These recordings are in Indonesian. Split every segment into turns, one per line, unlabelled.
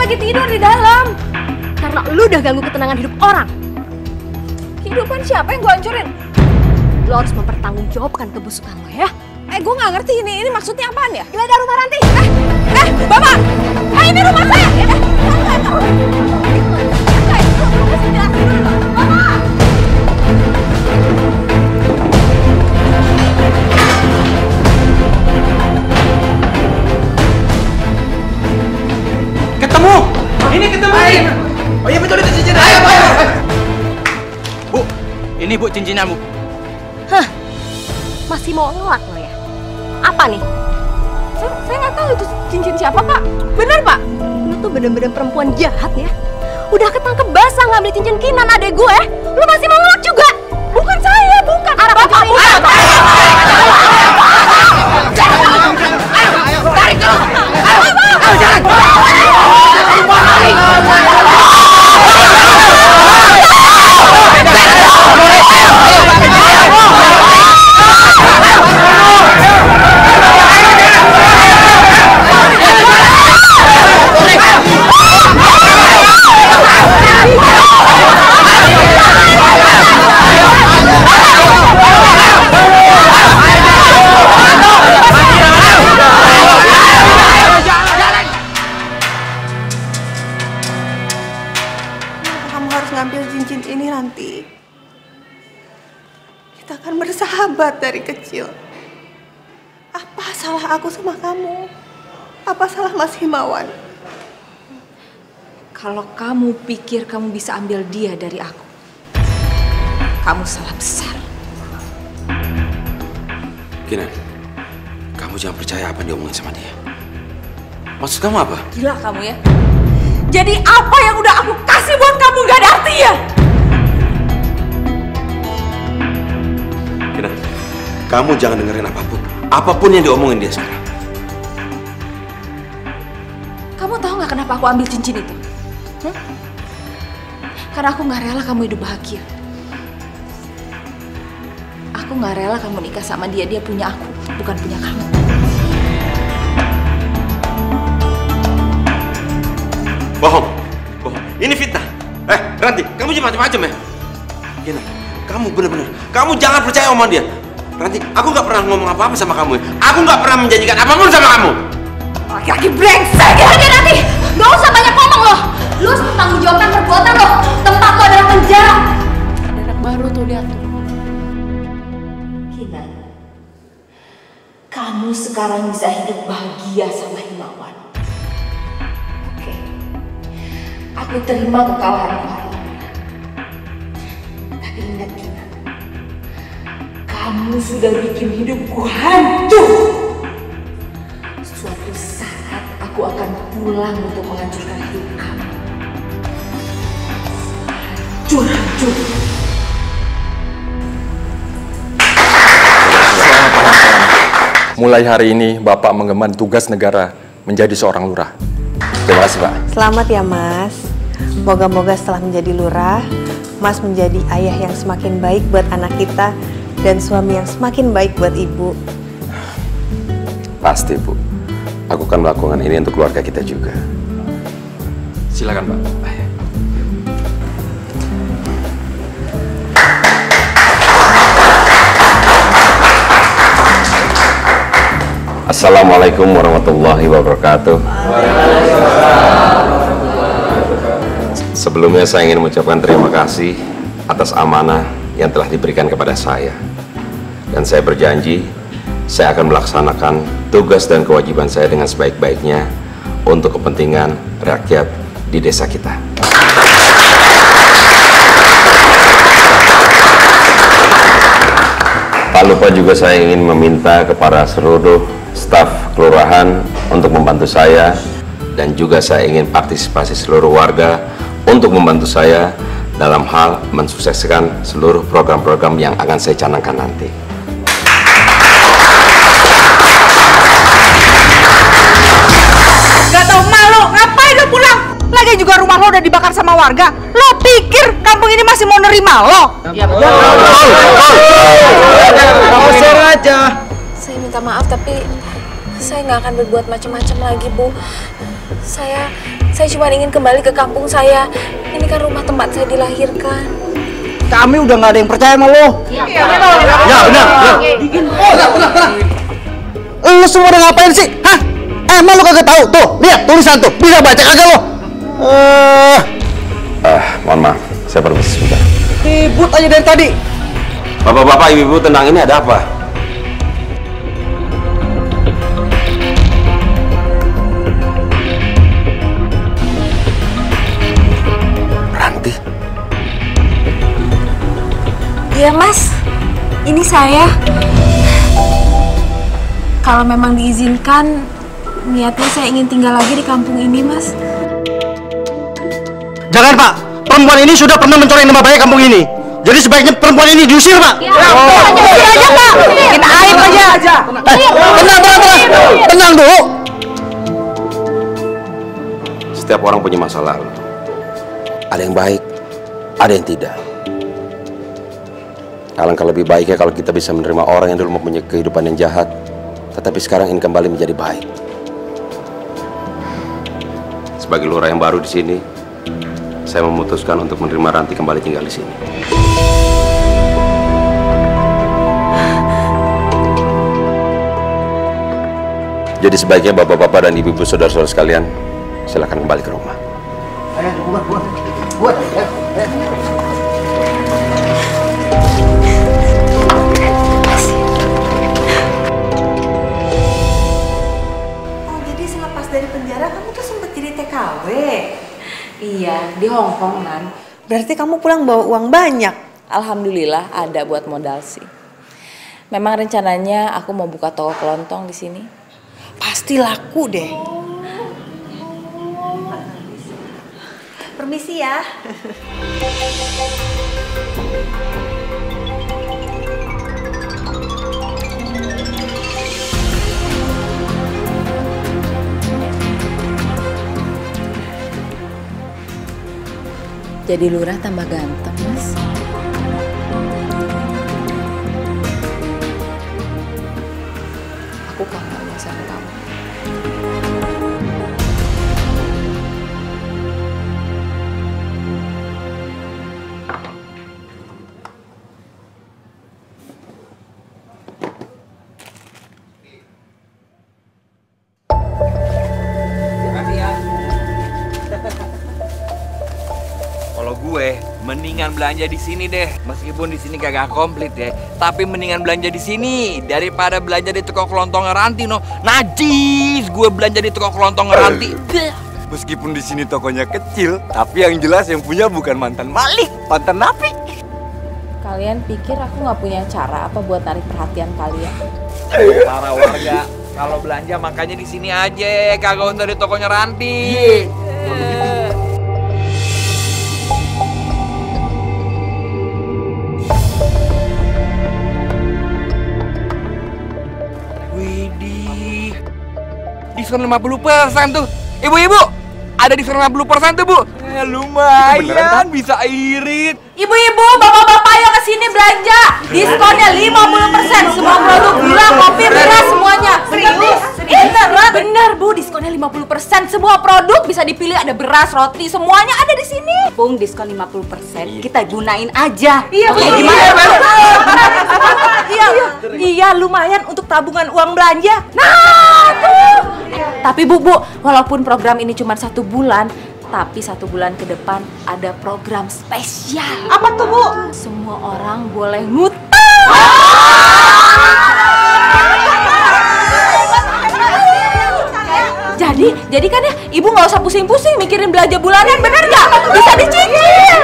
lagi tidur di dalam. Karena lu udah ganggu ketenangan hidup orang.
Kehidupan siapa yang gue hancurin?
Lo harus mempertanggungjawabkan kebusukan lo ya.
Gue nggak ngerti ini maksudnya apaan ya?
Geledah rumah Ranti.
Bapak! Ini rumah saya!
Ketemu! Ini ketemu! Oh iya betul itu cincin. Ayo. Bu, ini Bu cincinnya Bu.
Hah? Masih mau ngelak lo ya? Apa nih?
Saya nggak tahu itu cincin siapa, Pak. Bener, Pak?
Lu tuh bener-bener perempuan jahat ya. Udah ketangkep basah ngambil cincin Kinan adek gue. Lu masih mau ngelak juga?
Bukan saya, bukan.
Bapak, bukan.
Tarik dulu! Ayo, jalan!
Kita kan bersahabat dari kecil. Apa salah aku sama kamu? Apa salah Mas Himawan?
Kalau kamu pikir kamu bisa ambil dia dari aku, kamu salah besar.
Kinan, kamu jangan percaya apa yang diomongin sama dia. Maksud kamu apa?
Gila kamu ya. Jadi apa yang udah aku kasih buat kamu gak ada artinya?
Kinan, kamu jangan dengerin apapun yang diomongin dia sekarang.
Kamu tahu nggak kenapa aku ambil cincin itu? Karena aku nggak rela kamu hidup bahagia. Aku nggak rela kamu nikah sama dia. Dia punya aku, bukan punya kamu.
Bohong. Ini fitnah. Ranti, kamu jangan macam-macam ya. Kinan, kamu bener-bener, kamu jangan percaya omongan dia. Ranti, aku nggak pernah ngomong apa-apa sama kamu ya. Aku nggak pernah menjanjikan apapun sama kamu.
Laki-laki brengsek!
Ranti, gak usah banyak ngomong loh. Lu harus bertanggung jawabkan perbuatan lo. Tempat lo adalah penjara.
Ada anak baru tuh, lihat tuh.
Kinan, kamu sekarang bisa hidup bahagia sama Himawan. Oke, aku terima kekalahanmu hari ini. Tapi ingat Kinan, kamu sudah bikin hidupku hancur. Suatu saat aku akan pulang untuk menghancurkan hidup kamu. Hancur.
Mulai hari ini Bapak mengemban tugas negara menjadi seorang lurah. Terima kasih Pak.
Selamat ya Mas. Moga-moga setelah menjadi lurah, Mas menjadi ayah yang semakin baik buat anak kita dan suami yang semakin baik buat Ibu.
Pasti Bu. Aku akan melakukan ini untuk keluarga kita juga.
Silakan Pak.
Assalamualaikum warahmatullahi wabarakatuh. Sebelumnya saya ingin mengucapkan terima kasih atas amanah yang telah diberikan kepada saya. Dan saya berjanji, saya akan melaksanakan tugas dan kewajiban saya dengan sebaik-baiknya untuk kepentingan rakyat di desa kita. Tak lupa juga saya ingin meminta kepada seluruh staf kelurahan untuk membantu saya, dan juga saya ingin partisipasi seluruh warga untuk membantu saya dalam hal mensukseskan seluruh program-program yang akan saya canangkan nanti.
Gak tau malu, ngapain lo pulang? Lagi juga rumah lo udah dibakar sama warga. Lo pikir kampung ini masih mau nerima lo?
Ya betul. Kamu share aja.
Saya minta maaf tapi
Saya nggak akan berbuat macam-macam lagi, Bu. Saya cuma ingin kembali ke kampung saya. Ini kan rumah tempat saya dilahirkan.
Kami udah nggak ada yang percaya sama lo.
Iya betul.
Ya benar. Lu semua udah ngapain sih? Hah? Emang lu kagak tahu? Tuh, lihat tulisan tuh. Bisa baca kagak lo?
Mohon maaf, saya permisi sebentar.
Ribut aja dari tadi.
Bapak-bapak, ibu-ibu, tenang, ini ada apa? Ranti?
Iya, Mas. Ini saya. Kalau memang diizinkan, niatnya saya ingin tinggal lagi di kampung ini, Mas.
Jangan, Pak. Perempuan ini sudah pernah mencoreng nama baik kampung ini. Jadi sebaiknya perempuan ini diusir, Pak.
Usir aja, Pak. Bikin aib aja.
Tenang dulu.
Setiap orang punya masa lalu. Ada yang baik, ada yang tidak. Alangkah lebih baiknya kalau kita bisa menerima orang yang dulu mempunyai kehidupan yang jahat, tetapi sekarang ingin kembali menjadi baik. Sebagai lurah yang baru di sini, saya memutuskan untuk menerima Ranti kembali tinggal di sini. Jadi sebaiknya bapak-bapak dan ibu-ibu saudara-saudara sekalian, silakan kembali ke rumah.
Oh, jadi selepas dari penjara kamu tuh sempet jadi TKW?
Iya, di Hong Kong, Nan.
Berarti kamu pulang bawa uang banyak?
Alhamdulillah ada buat modal sih. Memang rencananya aku mau buka toko kelontong di sini.
Pasti laku deh. Permisi ya.
Jadi lurah tambah ganteng, Mas. Aku kangen sama kamu.
Kalau gue mendingan belanja di sini deh, meskipun di sini kagak komplit deh, tapi mendingan belanja di sini daripada belanja di toko kelontong Ranti. No, najis gue belanja di toko kelontong Ranti.
Meskipun di sini tokonya kecil, tapi yang jelas yang punya bukan mantan maling, mantan napi.
Kalian pikir aku nggak punya cara apa buat narik perhatian kalian?
Para warga, kalau belanja makanya di sini aja, kagak usah di tokonya Ranti. Widih, diskon 50% tuh. Ibu-ibu, ada diskon 50% tuh, Bu. Lumayan, bisa irit.
Ibu-ibu, bapak-bapak ayo ke sini belanja. Diskonnya 50%. Semua produk gula, kopi, beras semuanya. Serius? Bener, Bu, diskonnya 50%. Semua produk bisa dipilih, ada beras, roti, semuanya ada di sini.
Bung, diskon 50%. Kita gunain aja.
Iya,
Oke,
betul.
gimana?
Iya, lumayan untuk tabungan uang belanja. Nah, tuh. Tapi Bu, walaupun program ini cuma 1 bulan, tapi 1 bulan ke depan ada program spesial.
Apa tuh, Bu?
Semua orang boleh ngutang. Jadi kan ya, Ibu nggak usah pusing-pusing mikirin belanja bulanan, bener nggak? Bisa dicicil.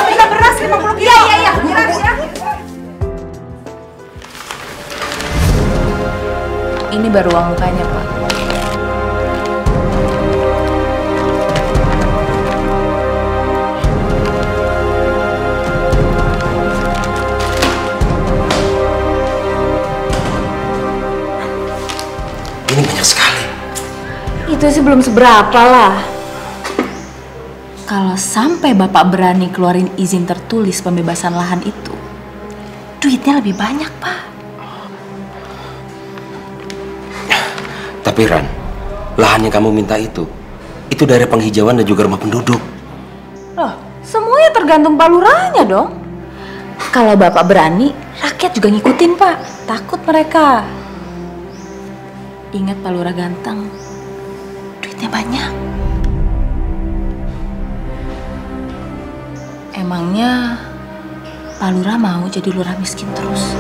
Kita beras 50 kilo. Iya.
Ini baru uang mukanya, Pak.
Ini banyak sekali.
Itu sih belum seberapa lah. Kalau sampai Bapak berani keluarin izin tertulis pembebasan lahan itu, duitnya lebih banyak, Pak.
Tapi Ran, lahan yang kamu minta itu daerah penghijauan dan juga rumah penduduk.
Loh, semuanya tergantung Pak Lurahnya dong. Kalau Bapak berani, rakyat juga ngikutin Pak. Takut mereka. Ingat Pak Lurah ganteng, duitnya banyak. Emangnya Pak Lurah mau jadi lurah miskin terus?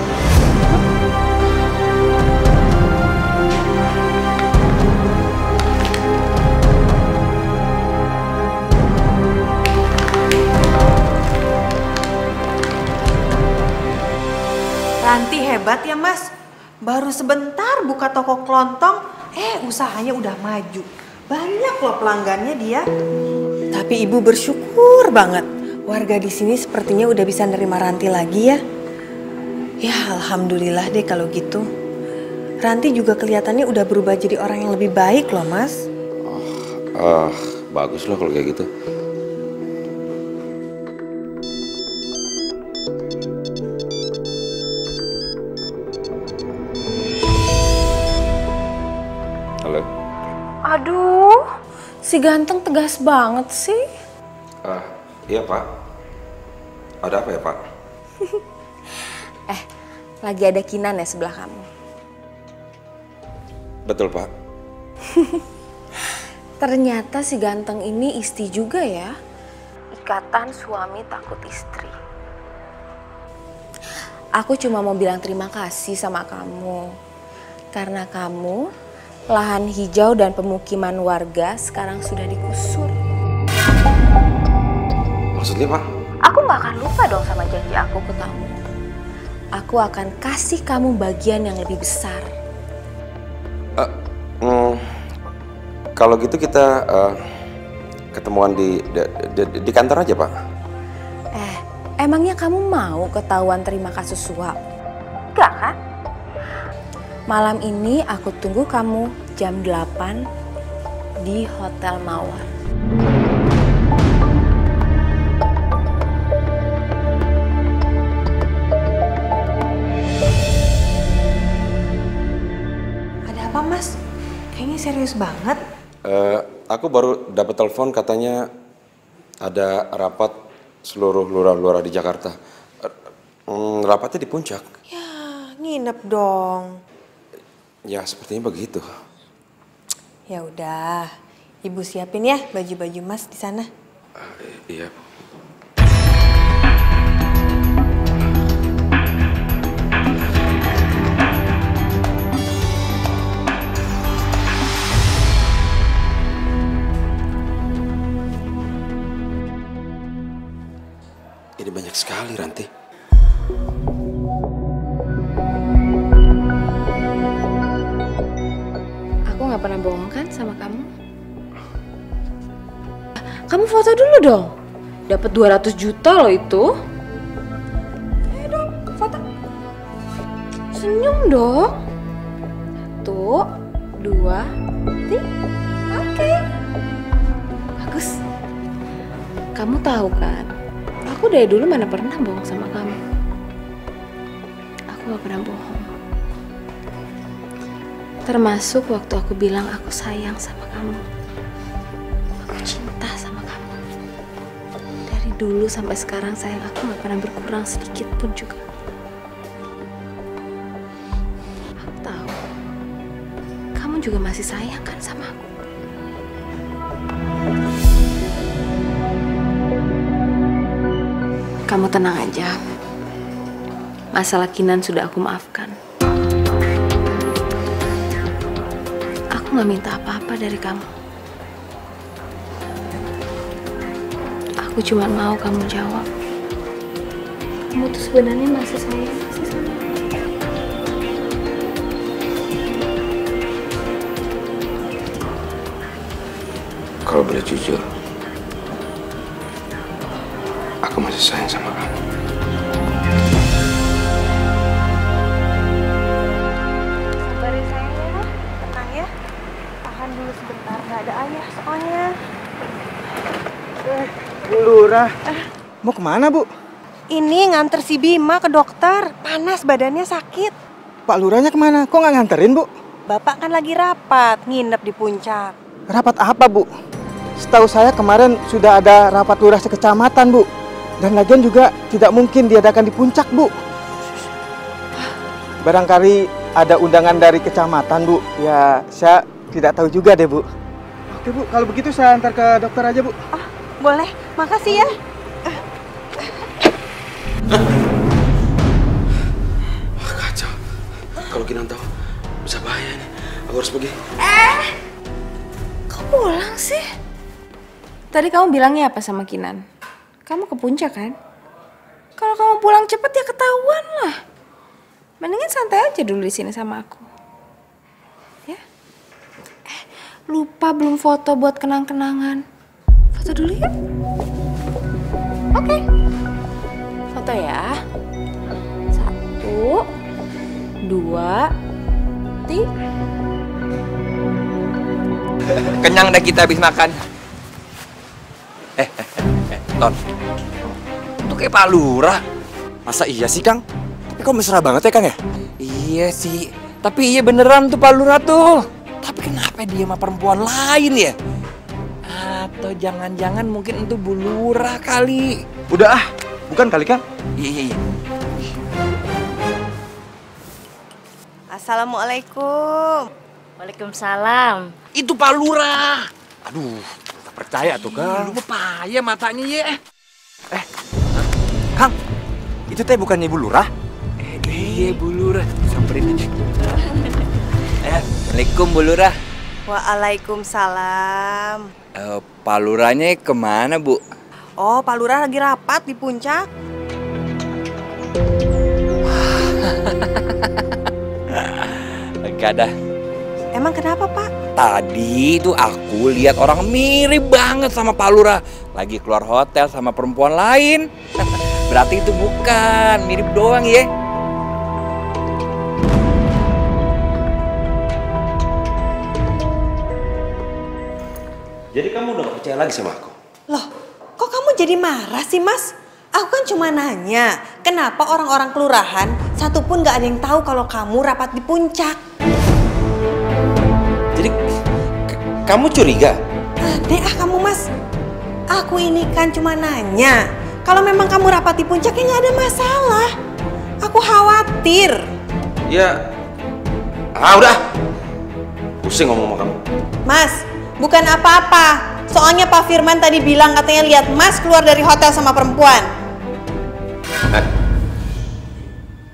Ranti hebat ya Mas. Baru sebentar buka toko kelontong, usahanya udah maju. Banyak loh pelanggannya dia. Tapi Ibu bersyukur banget. Warga di sini sepertinya udah bisa nerima Ranti lagi ya. Ya alhamdulillah deh kalau gitu. Ranti juga kelihatannya udah berubah jadi orang yang lebih baik loh Mas.
Bagus loh kalau kayak gitu. Halo.
Aduh, si ganteng tegas banget sih.
Iya Pak. Ada apa ya Pak?
Lagi ada Kinan ya sebelah kamu.
Betul Pak.
Ternyata si ganteng ini isti juga ya. Ikatan suami takut istri. Aku cuma mau bilang terima kasih sama kamu. Karena kamu, lahan hijau dan pemukiman warga sekarang sudah digusur.
Maksudnya Pak?
Aku gak akan lupa dong sama janji aku ke kamu. Aku akan kasih kamu bagian yang lebih besar.
Kalau gitu kita ketemuan di kantor aja Pak.
Emangnya kamu mau ketahuan terima kasus suap? Enggak kan? Malam ini aku tunggu kamu jam 8 di Hotel Mawar.
Ada apa Mas? Kayaknya serius banget.
Aku baru dapat telepon katanya ada rapat seluruh lurah-lurah di Jakarta. Rapatnya di Puncak.
Ya, nginep dong.
Ya, sepertinya begitu.
Ya udah, Ibu siapin ya baju-baju Mas di sana.
Iya. Ini banyak sekali, Ranti.
Aku gak pernah bohong kan sama kamu? Kamu foto dulu dong. Dapat 200 juta loh itu. Ayo dong, foto. Senyum dong. 1, 2, 3. Oke. Bagus. Kamu tahu kan? Aku dari dulu mana pernah bohong sama kamu. Aku gak pernah bohong. Termasuk waktu aku bilang aku sayang sama kamu. Aku cinta sama kamu. Dari dulu sampai sekarang sayang aku gak pernah berkurang sedikit pun juga. Aku tahu. Kamu juga masih sayang kan sama aku. Kamu tenang aja. Masalah Kinan sudah aku maafkan. Aku gak minta apa-apa dari kamu. Aku cuma mau kamu jawab. Kamu tuh sebenarnya masih sayang sih sama aku.
Kalau boleh jujur, aku masih sayang sama kamu.
Sabar ya sayang ya, tenang ya. Tahan dulu sebentar, nggak ada ayah soalnya.
Bu Lurah, mau kemana Bu?
Ini nganter si Bima ke dokter. Panas badannya sakit.
Pak Lurahnya kemana? Kok nggak nganterin Bu?
Bapak kan lagi rapat, nginep di puncak.
Rapat apa, Bu? Setahu saya kemarin sudah ada rapat lurah sekecamatan, Bu. Dan lagian juga tidak mungkin diadakan di puncak, Bu. Barangkali ada undangan dari kecamatan, Bu. Ya, saya tidak tahu juga deh, Bu. Oke, Bu. Kalau begitu saya antar ke dokter aja, Bu.
Oh, boleh. Makasih ya.
Wah, kacau. Kalau Kinan tahu, bisa bahaya nih. Aku harus pergi.
Kok pulang sih? Tadi kamu bilangnya apa sama Kinan? Kamu ke puncak kan? Kalau kamu pulang cepet ya ketahuan lah. Mendingan santai aja dulu di sini sama aku. Ya? Lupa belum foto buat kenang-kenangan. Foto dulu ya? Oke. Foto ya. 1, 2, 3.
Kenyang dah kita habis makan. Ton. Itu kayak Pak Lurah.
Masa iya sih, Kang? Tapi kok mesra banget ya, Kang ya?
Iya sih. Tapi iya beneran tuh Pak Lurah tuh. Tapi kenapa dia sama perempuan lain ya? Atau jangan-jangan mungkin itu Bu Lurah kali.
Udah ah, bukan kali kan?
Iya.
Assalamualaikum.
Waalaikumsalam.
Itu Pak Lurah.
Aduh, tak percaya tuh, Kang.
Lu payah matanya ya.
Kang, itu teh bukannya Ibu Lurah?
Iya Bu Lurah. Samperin aja. Assalamualaikum Bu Lurah.
Waalaikumsalam.
Pak Lurahnya kemana Bu?
Oh, Pak Lurah lagi rapat di puncak.
Gak ada.
Emang kenapa, Pak?
Tadi itu aku lihat orang mirip banget sama Pak Lurah. Lagi keluar hotel sama perempuan lain. Berarti itu bukan, mirip doang ya.
Jadi kamu udah gak percaya lagi sama aku?
Loh, kok kamu jadi marah sih, Mas? Aku kan cuma nanya, kenapa orang-orang kelurahan satupun gak ada yang tahu kalau kamu rapat di puncak?
Jadi kamu curiga?
Aneh kamu, Mas. Aku ini kan cuma nanya. Kalau memang kamu rapat di puncak, ya nggak ada masalah. Aku khawatir.
Ya, udah. Pusing ngomong sama kamu.
Mas, bukan apa-apa. Soalnya Pak Firman tadi bilang katanya lihat Mas keluar dari hotel sama perempuan.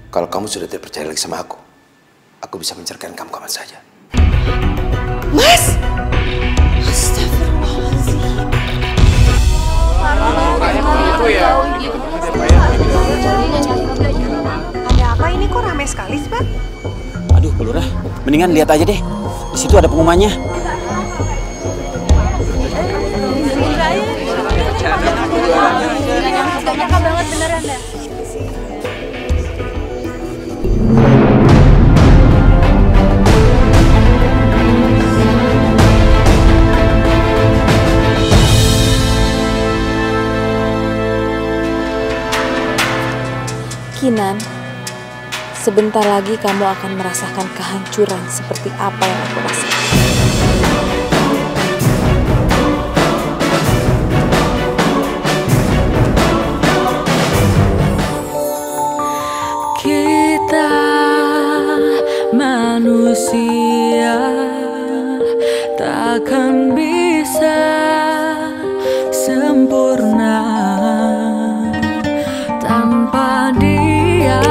Kalau kamu sudah tidak percaya lagi sama aku bisa menceraikan kamu kapan saja.
Mas! Astagfirullahaladzim. Ada apa ini, kok ramai sekali sih, Pak?
Aduh, Pak Lurah, mendingan lihat aja deh. Di situ ada pengumumannya.
Gak nyangka banget beneran dah. Kinan, sebentar lagi kamu akan merasakan kehancuran seperti apa yang aku rasakan.
Kita manusia takkan bisa sempurna tanpa Dia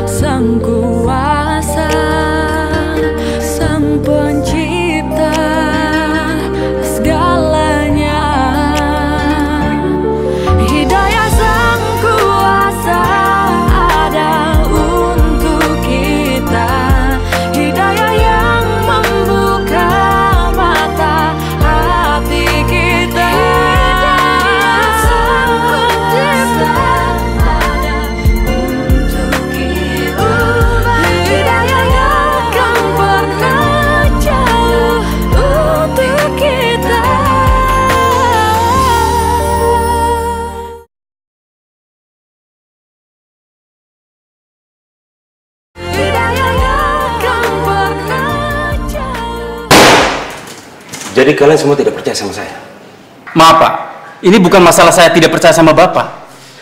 Sang Kuasa, Sang Pencipta segalanya. Hidayah Sang Kuasa ada untuk kita, hidayah yang membuka mata
Jadi kalian semua tidak percaya sama saya?
Maaf Pak, ini bukan masalah saya tidak percaya sama Bapak.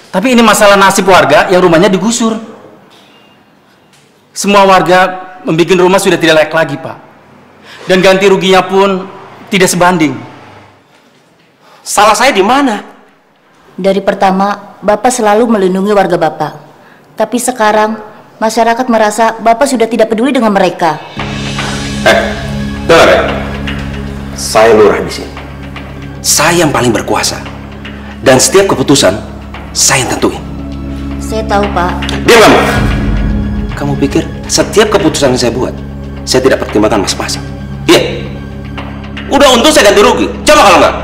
Tapi ini masalah nasib warga yang rumahnya digusur. Semua warga membuat rumah sudah tidak layak lagi Pak. Dan ganti ruginya pun tidak sebanding.
Salah saya di mana?
Dari pertama, Bapak selalu melindungi warga Bapak. Tapi sekarang, masyarakat merasa Bapak sudah tidak peduli dengan mereka.
Dengar ya. Saya lurah di sini. Saya yang paling berkuasa. Dan setiap keputusan, saya yang tentuin.
Saya tahu, Pak.
Diam kamu. Kamu pikir setiap keputusan yang saya buat, saya tidak pertimbangkan masing-masing? Iya. Udah untung saya ganti rugi. Coba kalau enggak.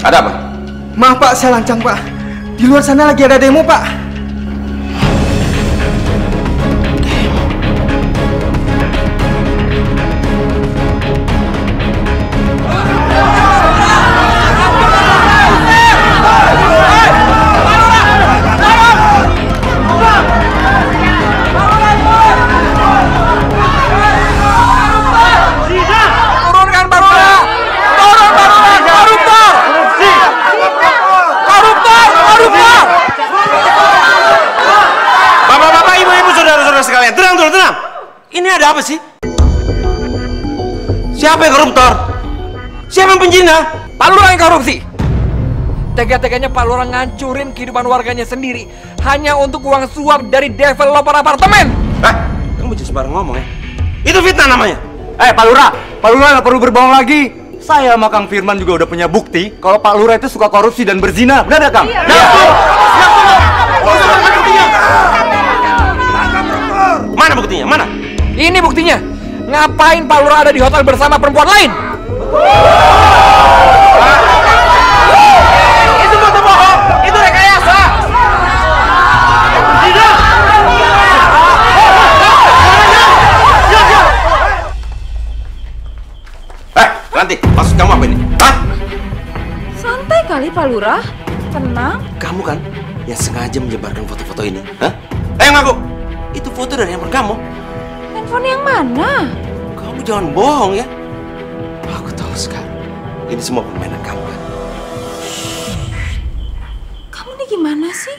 Ada apa?
Maaf Pak, saya lancang Pak. Di luar sana lagi ada demo Pak.
Ini ada apa sih? Siapa yang koruptor? Siapa yang penjina?
Pak Lurah yang korupsi. Tega-teganya Pak Lurah ngancurin kehidupan warganya sendiri hanya untuk uang suap dari developer apartemen.
Kamu jangan sembarang ngomong ya. Itu fitnah namanya.
Pak Lurah nggak perlu berbohong lagi. Saya sama Kang Firman juga udah punya bukti kalau Pak Lurah itu suka korupsi dan berzina. Benar nggak Kang?
Iya. Mana buktinya? Mana?
Ini buktinya. Ngapain Pak Lurah ada di hotel bersama perempuan lain?
Itu foto bohong. Itu rekayasa. Nanti maksud kamu apa ini? Hah?
Santai kali Pak Lurah. Tenang.
Kamu kan yang sengaja menyebarkan foto-foto ini? Hah? Ngaku. Itu foto dari handphone kamu.
Handphone yang mana?
Kamu jangan bohong ya. Aku tahu sekarang. Ini semua permainan kamu kan?
Kamu nih gimana sih?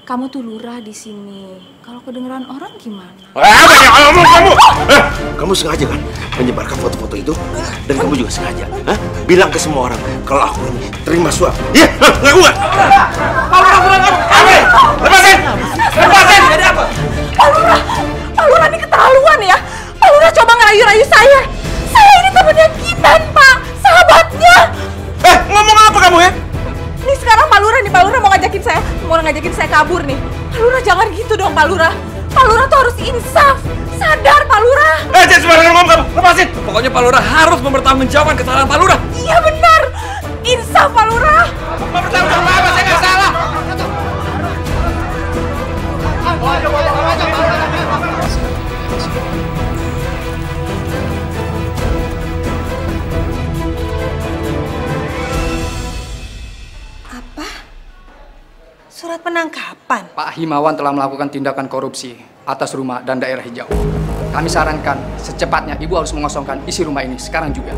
Kamu tuh lurah di sini. Kalau kedengeran orang gimana?
Kamu! Kamu sengaja kan menyebarkan foto-foto itu? Dan kamu juga sengaja bilang ke semua orang kalau aku ini terima suap. Iya, ngaku nggak? Lepasin! Lepasin! Jadi apa?
Pak Lurah ini keterlaluan ya. Pak Lurah coba ngerayu-rayu saya. Saya ini temannya Kinan, Pak. Sahabatnya.
Ngomong apa kamu ya?
Ini sekarang Pak Lurah mau ngajakin saya kabur nih. Pak Lurah jangan gitu dong Pak Lurah. Pak Lurah tuh harus insaf. Sadar Pak Lurah.
Jangan sembarangan ngomong kamu. Lepasin.
Pokoknya Pak Lurah harus mempertanggungjawabkan kesalahan Pak Lurah.
Iya benar. Insaf Pak Lurah.
Mempertanggungjawabkan apa? Saya nggak salah.
Apa? Surat penangkapan?
Pak Himawan telah melakukan tindakan korupsi atas rumah dan daerah hijau. Kami sarankan secepatnya Ibu harus mengosongkan isi rumah ini sekarang juga.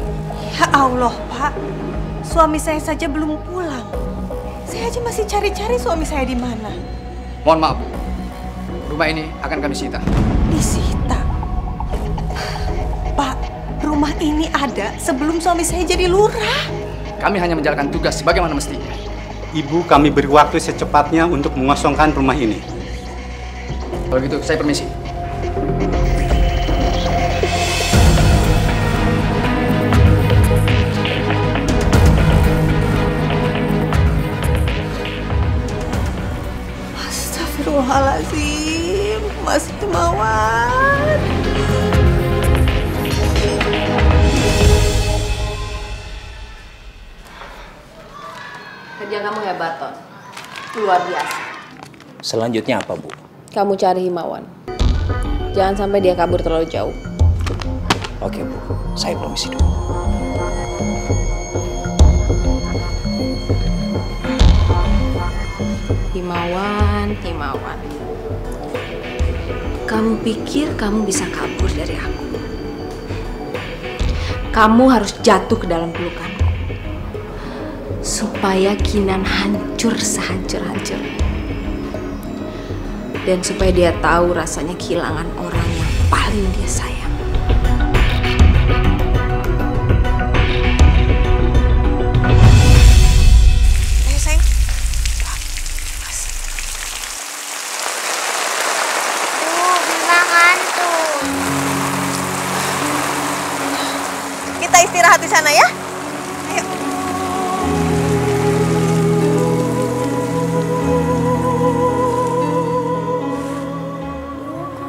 Ya Allah, Pak. Suami saya saja belum pulang. Saya aja masih cari-cari suami saya di mana.
Mohon maaf, Bu. Rumah ini akan kami sita.
Disita? Pak, rumah ini ada sebelum suami saya jadi lurah.
Kami hanya menjalankan tugas sebagaimana mestinya.
Ibu, kami beri waktu secepatnya untuk mengosongkan rumah ini.
Kalau gitu, saya permisi.
Astagfirullahaladzim, Mas Himawan.
Kerja kamu hebat, Ton. Luar biasa.
Selanjutnya apa, Bu?
Kamu cari Himawan. Jangan sampai dia kabur terlalu jauh.
Oke, Bu. Saya permisi dulu.
Himawan. Kamu pikir kamu bisa kabur dari aku? kamu harus jatuh ke dalam pelukanku. Supaya Kinan hancur sehancur-hancurnya. Dan supaya dia tahu rasanya kehilangan orang yang paling dia sayang.
Ayo sayang.
Bima ngantuk.
Kita istirahat di sana ya. Ayo.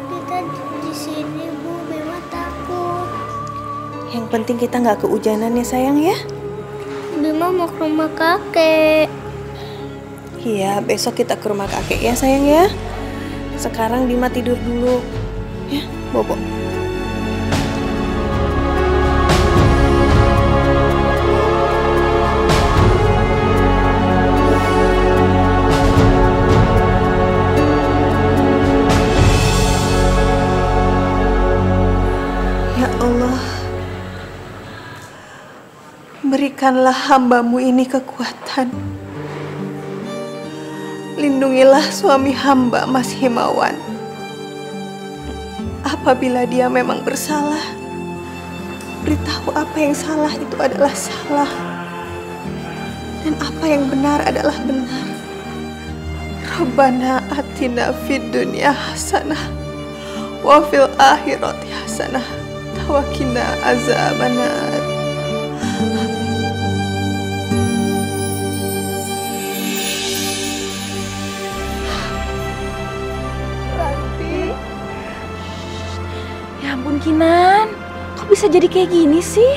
Kita di sini, Bu. Bima takut.
Yang penting kita nggak kehujanan ya sayang ya.
Bima mau ke rumah kakek.
Iya, besok kita ke rumah kakek ya sayang ya. Sekarang Bima tidur dulu. Ya, Bobo. Ya Allah, berikanlah hamba-Mu ini kekuatan. Lindungilah suami hamba Mas Himawan. Apabila dia memang bersalah, beritahu apa yang salah itu adalah salah. Dan apa yang benar adalah benar. Rabbana atina fid dunya hasanah wa fil akhirati hasanah wa qina azabannar.
Ya ampun Kinan, kok bisa jadi kayak gini sih?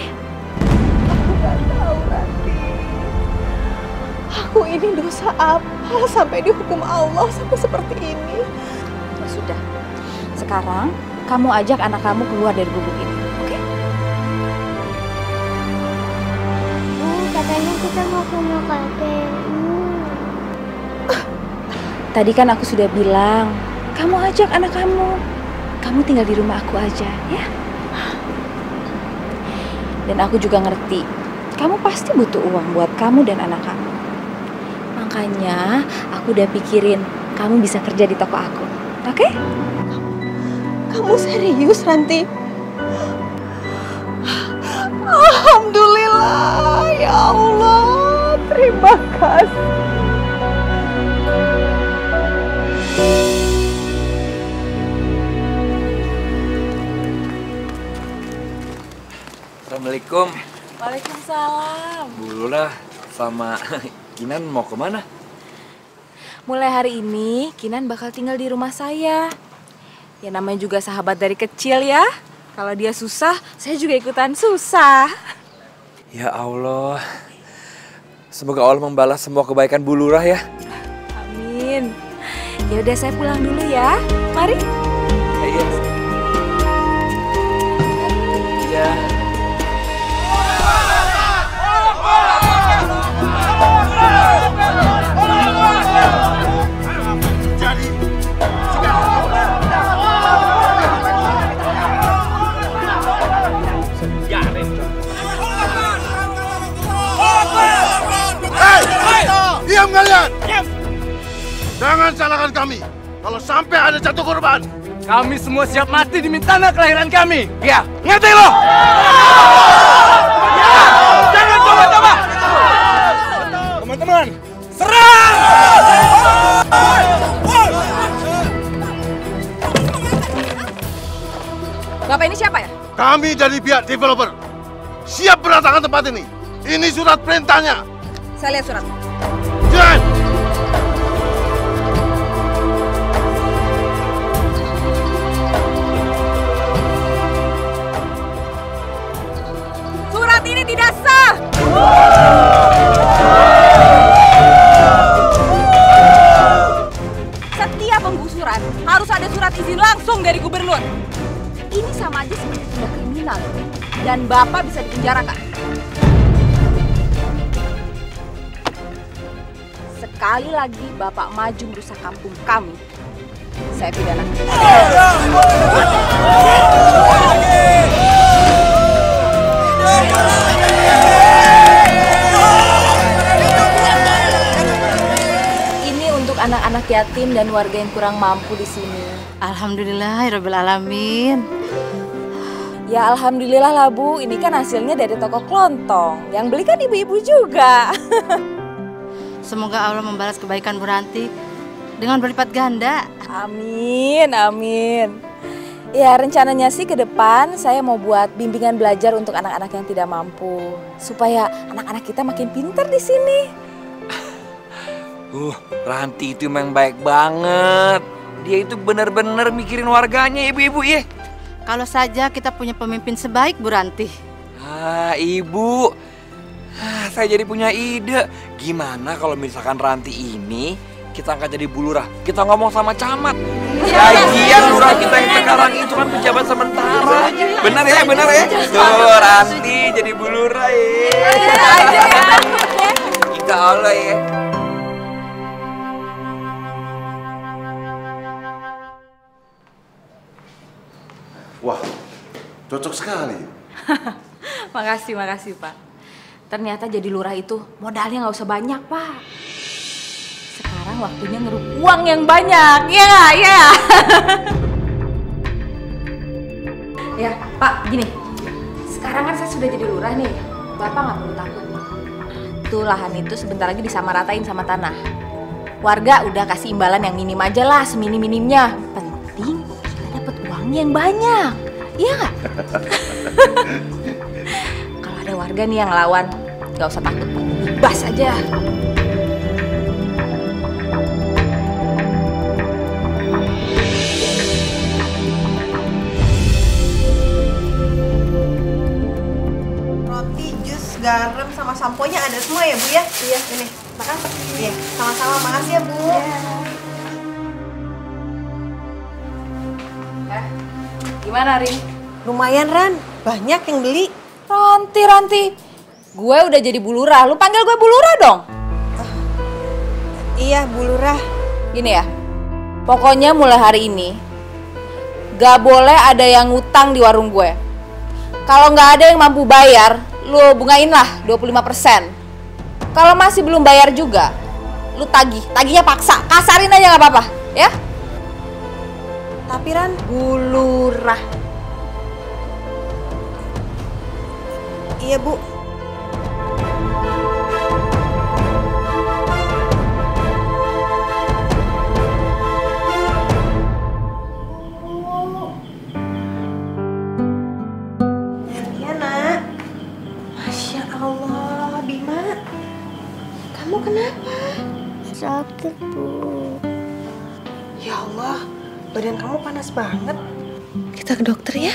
Aku gak tahu Ranti. Aku ini dosa apa sampai dihukum Allah sampai seperti ini?
Ya sudah, sekarang kamu ajak anak kamu keluar dari gubuk ini, oke?
Bu, katanya kita mau ke rumah kakek.
Tadi kan aku sudah bilang, kamu ajak anak kamu. Kamu tinggal di rumah aku aja, ya? Dan aku juga ngerti, kamu pasti butuh uang buat kamu dan anak kamu. Makanya aku udah pikirin kamu bisa kerja di toko aku, oke?
Kamu serius, Ranti? Alhamdulillah, ya Allah, terima kasih.
Assalamualaikum.
Waalaikumsalam.
Bu Lura sama Kinan mau kemana?
Mulai hari ini, Kinan bakal tinggal di rumah saya. Ya namanya juga sahabat dari kecil ya. Kalau dia susah, saya juga ikutan susah.
Ya Allah. Semoga Allah membalas semua kebaikan Bu Lurah ya.
Amin. Ya udah saya pulang dulu ya. Mari.
Iya. Iya.
Diam kalian! Jangan salahkan kami kalau sampai ada jatuh korban.
Kami semua siap mati demi tanah kelahiran kami. Ya, ngerti lo? Ya, jangan coba-coba. Teman-teman, serang!
Bapak ini siapa ya?
Kami dari pihak developer. Siap meratakan tempat ini. Ini surat perintahnya.
Saya lihat surat.
Jangan!
Surat ini tidak sah! Setiap penggusuran harus ada surat izin langsung dari gubernur. Ini sama aja seperti tindak kriminal. Dan Bapak bisa dipenjarakan. Sekali lagi Bapak maju merusak kampung kami, saya pidana. Ini untuk anak-anak yatim dan warga yang kurang mampu di sini.
Alhamdulillahirabbil alamin.
Ya alhamdulillah lah Bu, ini kan hasilnya dari toko kelontong. Yang beli kan ibu-ibu juga.
Semoga Allah membalas kebaikan Bu Ranti dengan berlipat ganda.
Amin, amin. Ya rencananya sih ke depan saya mau buat bimbingan belajar untuk anak-anak yang tidak mampu. Supaya anak-anak kita makin pintar di sini.
Ranti itu memang baik banget. Dia itu benar-benar mikirin warganya, ibu-ibu ya.
Kalau saja kita punya pemimpin sebaik Bu Ranti.
Ibu. Saya jadi punya ide. Gimana kalau misalkan Ranti ini kita angkat jadi Bu Lurah. Kita ngomong sama camat. Lagian lurah kita yang sekarang itu kan pejabat sementara. Benar ya, benar ya. Tuh Ranti jadi Bu Lurah ya. Insya Allah ya.
Wah, cocok sekali.
Makasih Pak. Ternyata jadi lurah itu modalnya nggak usah banyak Pak. Sekarang waktunya ngeruk uang yang banyak, ya nggak? Ya. Ya Pak, gini. Sekarang kan saya sudah jadi lurah nih. Bapak nggak perlu takut. Tuh lahan itu sebentar lagi disamaratain sama tanah. Warga udah kasih imbalan yang minim aja lah, seminim-minimnya. Penting kita dapat uangnya yang banyak. Iya nggak? Kalau ada warga nih yang ngelawan, nggak usah takut, bebas aja.
Roti, jus, garam, sama samponya ada semua ya Bu ya? Iya. Ini, makasih. Iya, sama-sama. Makasih ya Bu.
Gimana Rin?
Lumayan Ran, banyak yang beli.
Ranti. Gue udah jadi Bu Lurah, lu panggil gue Bu Lurah dong.
Iya Bu Lurah.
Gini ya, pokoknya mulai hari ini gak boleh ada yang ngutang di warung gue. Kalau gak ada yang mampu bayar, lu bungain lah 25%. Kalau masih belum bayar juga, lu tagihnya paksa, kasarin aja gak apa-apa, ya?
Tapi Ran,
Bu Lurah.
Iya Bu. Iya Nak. Masya Allah, Bima. Kamu kenapa?
Sakit Bu.
Ya Allah, badan kamu panas banget. Kita ke dokter ya.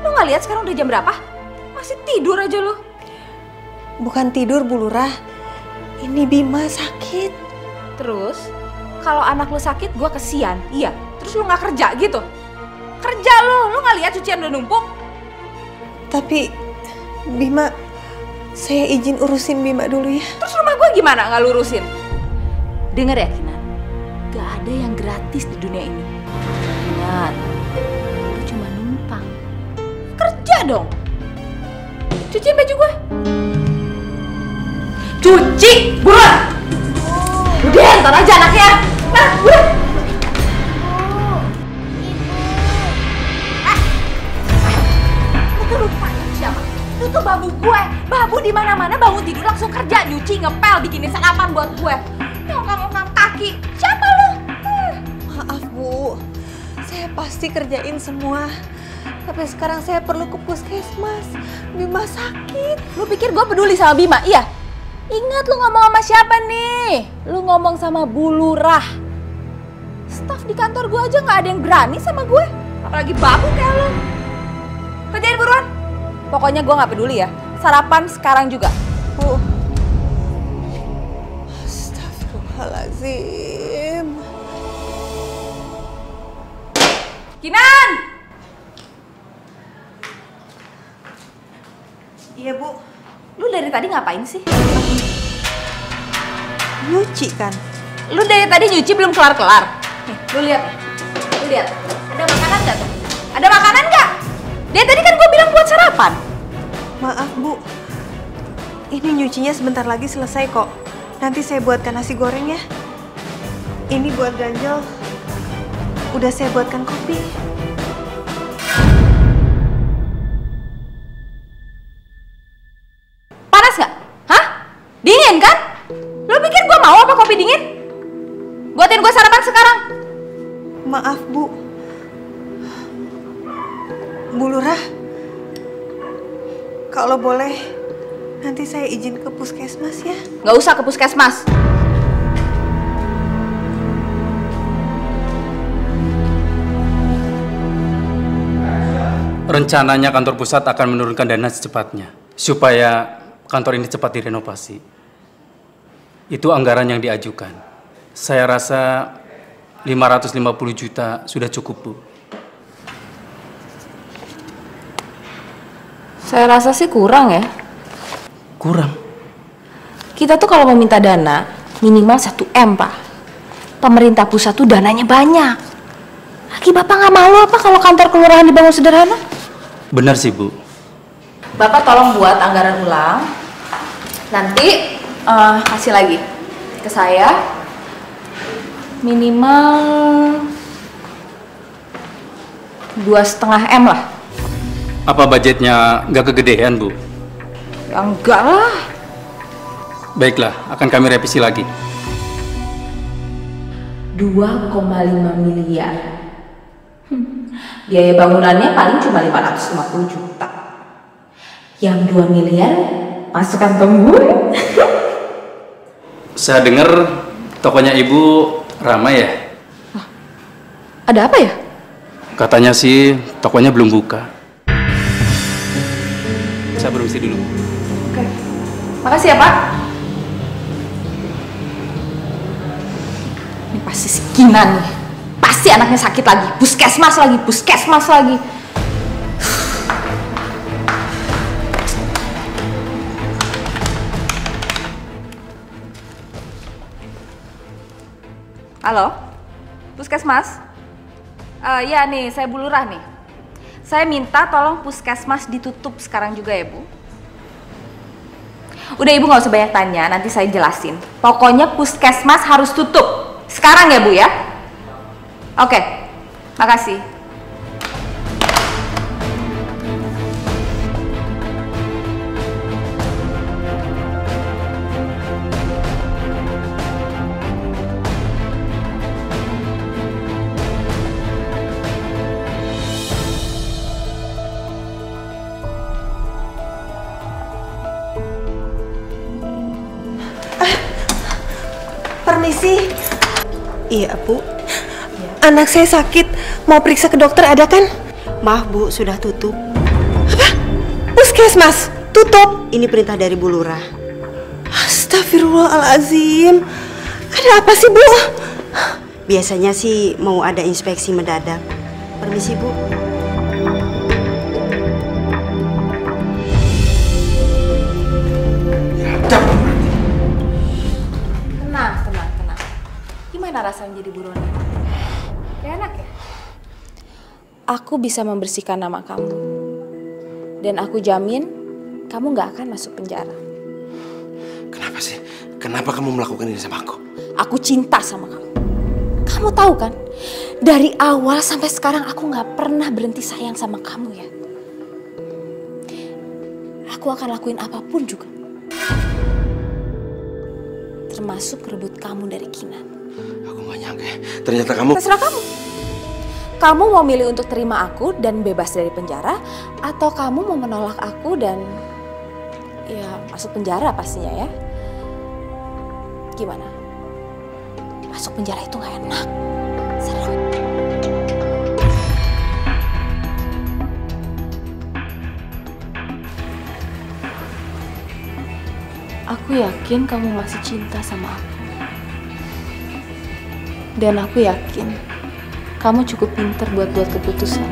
Lu gak lihat sekarang udah jam berapa? Masih tidur aja lu.
Bukan tidur Bu Lurah. Ini Bima sakit.
Terus, kalau anak lu sakit gue kesian, iya. Terus lu gak kerja gitu? Kerja lu gak lihat cucian udah numpuk?
Tapi Bima, saya izin urusin Bima dulu ya.
Terus rumah gue gimana gak lu urusin? Dengar ya Kinan, gak ada yang gratis di dunia ini. Ingat, lu cuma numpang. Kerja dong. Cuciin baju gue. Cuci, buruan. Udah, ntar aja anaknya. Nah, buruan. Lu tuh lupa siapa? Lu tuh babu gue. Babu di mana-mana bangun tidur langsung kerja, nyuci, ngepel, bikinin sarapan buat gue. Ngomong kaki. Siapa lu?
Maaf Bu, saya pasti kerjain semua. Tapi sekarang saya perlu ke puskesmas. Bima sakit.
Lu pikir gue peduli sama Bima? Iya. Ingat lu ngomong sama siapa nih? Lu ngomong sama Bu Lurah. Staf di kantor gue aja gak ada yang berani sama gue. Apalagi babu kayak lu. Kerjain buruan. Pokoknya gue gak peduli ya. Sarapan sekarang juga.
Bu. Astagfirullahaladzim.
Kinan!
Iya Bu.
Lu dari tadi ngapain sih?
Nyuci kan?
Lu dari tadi nyuci belum kelar-kelar. Nih, lu lihat. Lu lihat. Ada makanan gak tuh? Ada makanan nggak? Dia tadi kan gue bilang buat sarapan.
Maaf Bu, ini nyucinya sebentar lagi selesai kok. Nanti saya buatkan nasi goreng ya. Ini buat Ganjel, udah saya buatkan kopi.
Panas nggak? Hah? Dingin kan? Lo pikir gue mau apa kopi dingin? Buatin gue sarapan sekarang.
Maaf Bu, Bu Lurah, kalau boleh nanti saya izin ke puskesmas ya.
Nggak usah ke puskesmas.
Rencananya kantor pusat akan menurunkan dana secepatnya supaya kantor ini cepat direnovasi. Itu anggaran yang diajukan. Saya rasa 550 juta sudah cukup, Bu.
Saya rasa sih kurang ya.
Kurang?
Kita tuh kalau mau minta dana minimal 1 M, Pak. Pemerintah pusat tuh dananya banyak. Lagi Bapak nggak malu apa kalau kantor kelurahan dibangun sederhana?
Benar sih, Bu.
Bapak tolong buat anggaran ulang. Nanti kasih lagi ke saya. Minimal 2,5 M lah.
Apa budgetnya nggak kegedean, Bu?
Ya enggak lah.
Baiklah, akan kami revisi lagi.
2,5 miliar. Biaya bangunannya paling cuma 550 juta. Yang 2 miliar masuk kantong gue.
Saya dengar tokonya Ibu ramai ya?
Ada apa ya?
Katanya sih tokonya belum buka. Saya permisi dulu.
Oke. Makasih ya, Pak. Ini pasti si Kinan nih. Pasti anaknya sakit lagi. Puskesmas lagi. Halo? Puskesmas? Ya nih, saya Bu Lurah nih. Saya minta tolong puskesmas ditutup sekarang juga ya, Bu. Udah Ibu nggak usah banyak tanya, nanti saya jelasin. Pokoknya puskesmas harus tutup. Sekarang ya, Bu ya? Oke, makasih.
Permisi. Iya, Bu. Anak saya sakit, mau periksa ke dokter ada kan?
Maaf Bu, sudah tutup.
Apa? Puskesmas? Tutup?
Ini perintah dari Bu Lurah.
Astagfirullahaladzim. Ada apa sih, Bu?
Biasanya sih mau ada inspeksi mendadak. Permisi, Bu.
Tenang. Gimana rasanya jadi buronan? Gak enak ya? Aku bisa membersihkan nama kamu. Dan aku jamin kamu gak akan masuk penjara.
Kenapa sih? Kenapa kamu melakukan ini sama aku?
Aku cinta sama kamu. Kamu tahu kan? Dari awal sampai sekarang aku gak pernah berhenti sayang sama kamu ya. Aku akan lakuin apapun juga. Termasuk rebut kamu dari Kinan.
Aku gak nyangka ya. Ternyata kamu...
Terserah kamu. Kamu mau milih untuk terima aku dan bebas dari penjara, atau kamu mau menolak aku dan ya masuk penjara pastinya ya. Gimana? Masuk penjara itu gak enak. Serem. Aku yakin kamu masih cinta sama aku. Dan aku yakin kamu cukup pintar buat keputusan.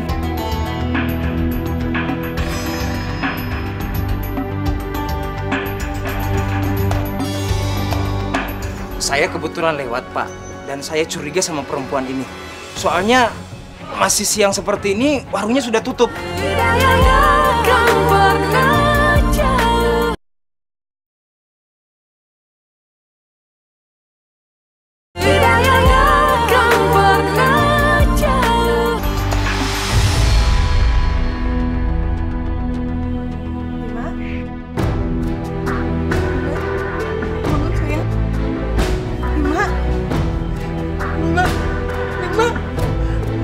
Saya kebetulan lewat, Pak. Dan saya curiga sama perempuan ini. Soalnya masih siang seperti ini, warungnya sudah tutup.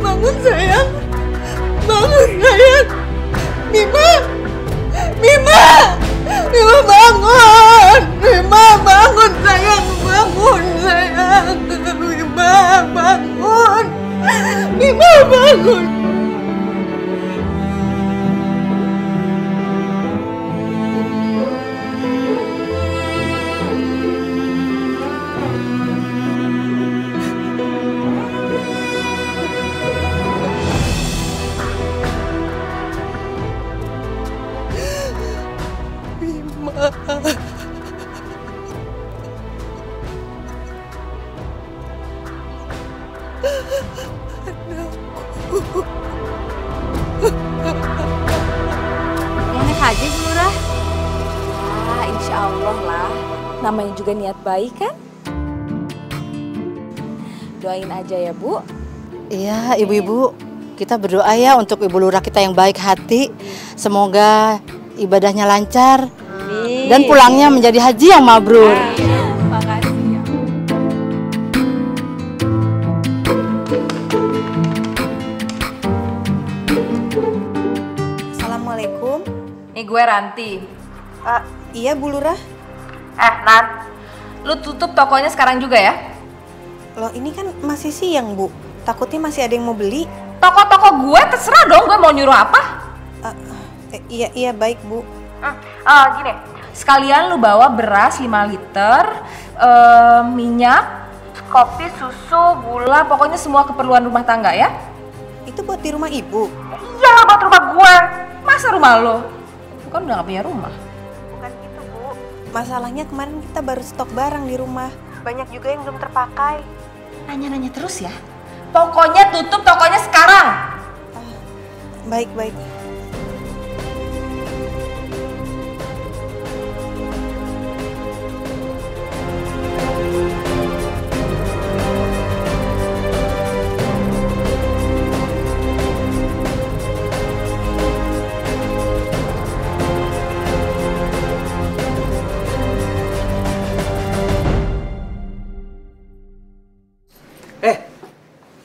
Bangun sayang, bangun sayang, Mima, Mima, Mima bangun, Mima bangun sayang, bangun sayang, Mima bangun, Mima bangun.
Enak aja Bu Lurah. Insya Allah lah. Namanya juga niat baik kan? Doain aja ya Bu.
Iya ibu-ibu, kita berdoa ya untuk Ibu Lurah kita yang baik hati. Semoga ibadahnya lancar dan pulangnya menjadi haji yang mabrur.
Makasih ya.
Assalamualaikum.
Nih gue Ranti.
Iya Bu Lurah.
Nat, lu tutup tokonya sekarang juga ya?
Loh ini kan masih siang Bu. Takutnya masih ada yang mau beli.
Toko-toko gue terserah dong, gue mau nyuruh apa?
Iya baik Bu.
Gini, sekalian lu bawa beras 5 liter, minyak, kopi, susu, gula, pokoknya semua keperluan rumah tangga ya.
Itu buat di rumah Ibu?
Iyalah buat rumah gue. Masa rumah lo? Bukan udah gak punya rumah.
Bukan gitu Bu. Masalahnya kemarin kita baru stok barang di rumah. Banyak juga yang belum terpakai.
Nanya-nanya terus ya. Pokoknya tutup tokonya sekarang.
Baik.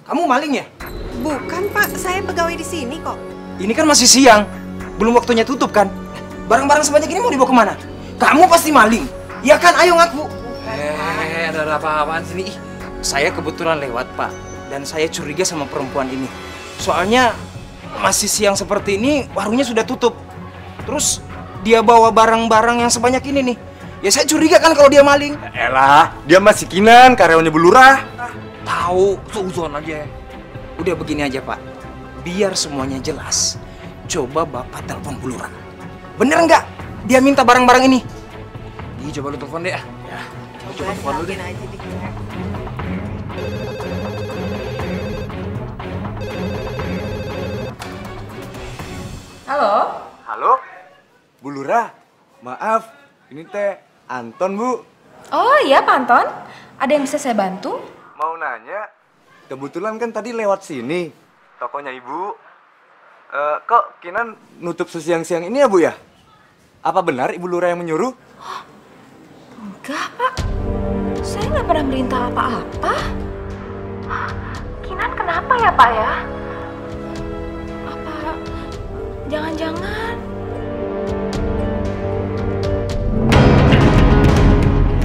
Kamu maling ya?
Bukan Pak, saya pegawai di sini kok.
Ini kan masih siang, belum waktunya tutup kan? Barang-barang sebanyak ini mau dibawa kemana? Kamu pasti maling, ya kan? Ayo ngaku. Ada apa-apaan sini? Saya kebetulan lewat Pak, dan saya curiga sama perempuan ini. Soalnya masih siang seperti ini, warungnya sudah tutup. Terus dia bawa barang-barang yang sebanyak ini nih. Ya saya curiga kan kalau dia maling.
Elah, dia masih Kinan, karyawannya Bu Lurah.
Tahu, seuzon aja. Udah begini aja Pak, biar semuanya jelas. Coba Bapak telepon Bu Lurah. Bener nggak dia minta barang-barang ini? Ih, coba lu telepon deh ya. Coba telepon dulu deh.
Halo?
Halo? Bu Lurah, maaf, ini teh Anton Bu.
Oh iya Pak Anton, ada yang bisa saya bantu?
Mau nanya, kebetulan kan tadi lewat sini, tokonya Ibu. Kok Kinan nutup sesiang-siang ini ya Bu ya? Apa benar Ibu Lurah yang menyuruh?
Enggak Pak, saya nggak pernah merintah apa-apa. Kinan kenapa ya Pak ya? Apa jangan-jangan?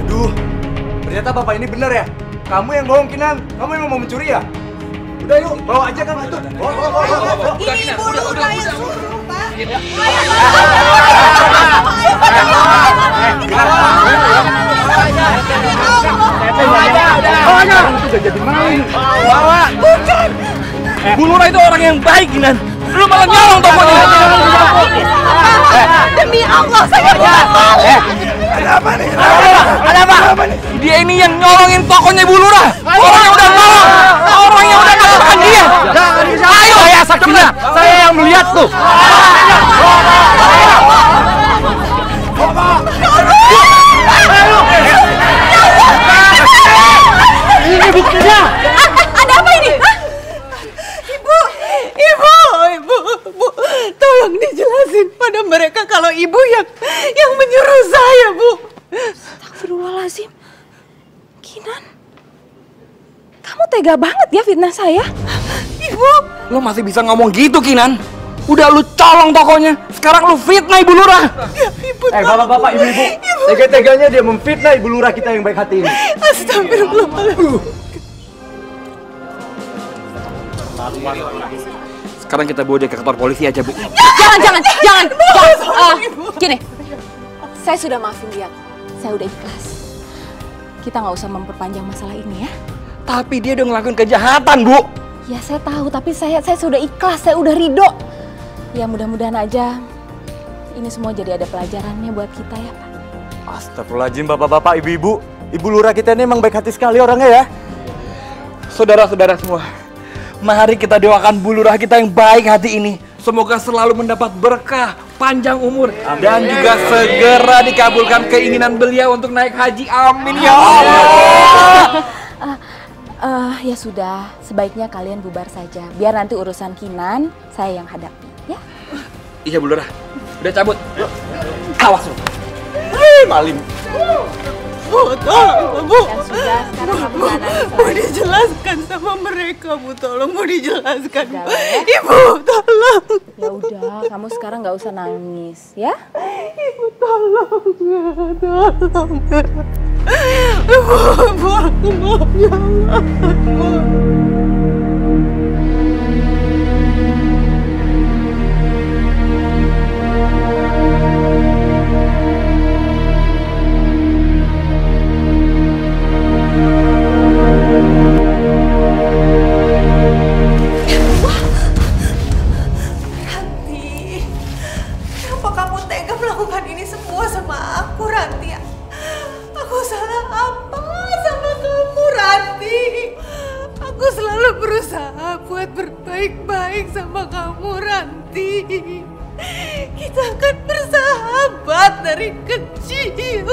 Aduh, ternyata Bapak ini benar ya? Kamu yang bohong Kinan, kamu yang mau mencuri ya? Udah yuk, bawa aja kan itu. Bawa.
Ini Bu Lurah yang suruh Pak.
Bukan. Bu Lurah itu orang yang baik, Kinan. Lu malah nyolong tokonya.
Demi Allah, saya bukan maling.
Ada apa nih?
Ada apa? Dia ini yang nyolongin tokonya Ibu Lurah. Orang yang udah nolong, orang yang udah nolong dia. Ayo saksinya. Saya yang melihat tuh.
Ini buktinya.
Ada apa ini?
Ibu, tolong dijelasin pada mereka kalau ibu yang menyuruh saya, Bu.
Astagfirullahaladzim. Kinan, kamu tega banget ya fitnah saya.
Ibu.
Lo masih bisa ngomong gitu, Kinan? Udah lu colong tokonya, sekarang lu fitnah Ibu Lurah.
Ya, Ibu.
Bapak-bapak, ibu-ibu. Tega-teganya dia memfitnah Ibu Lurah kita yang baik hati ini.
Astagfirullahaladzim.
Sekarang kita bawa dia ke kantor polisi aja, Bu.
Jangan. Gini, saya sudah maafin dia. Saya udah ikhlas. Kita nggak usah memperpanjang masalah ini ya.
Tapi dia udah ngelakuin kejahatan, Bu.
Ya saya tahu, tapi saya sudah ikhlas, saya udah ridho. Ya mudah-mudahan aja ini semua jadi ada pelajarannya buat kita ya, Pak.
Astagfirullahaladzim, bapak-bapak, ibu-ibu. Ibu Lurah kita ini emang baik hati sekali orangnya ya.
Saudara-saudara semua, mari kita doakan Bu Lurah kita yang baik hati ini. Semoga selalu mendapat berkah, panjang umur, dan juga segera dikabulkan keinginan beliau untuk naik haji. Amin ya Allah.
Ya sudah, sebaiknya kalian bubar saja. Biar nanti urusan Kinan saya yang hadapi, ya?
Iya Bu Lurah, udah cabut. Awas lu.
Malim.
Bu, tolong, Bu.
Ya sudah, sekarang kamu jangan nangis.
Mau dijelaskan sama mereka, Bu. Tolong, mau dijelaskan. Ibu, tolong.
Ya udah, kamu sekarang nggak usah nangis, ya?
Ibu, tolong. Ibu, aku maaf ya Allah. Baik-baik sama kamu, Ranti. Kita akan bersahabat dari kecil.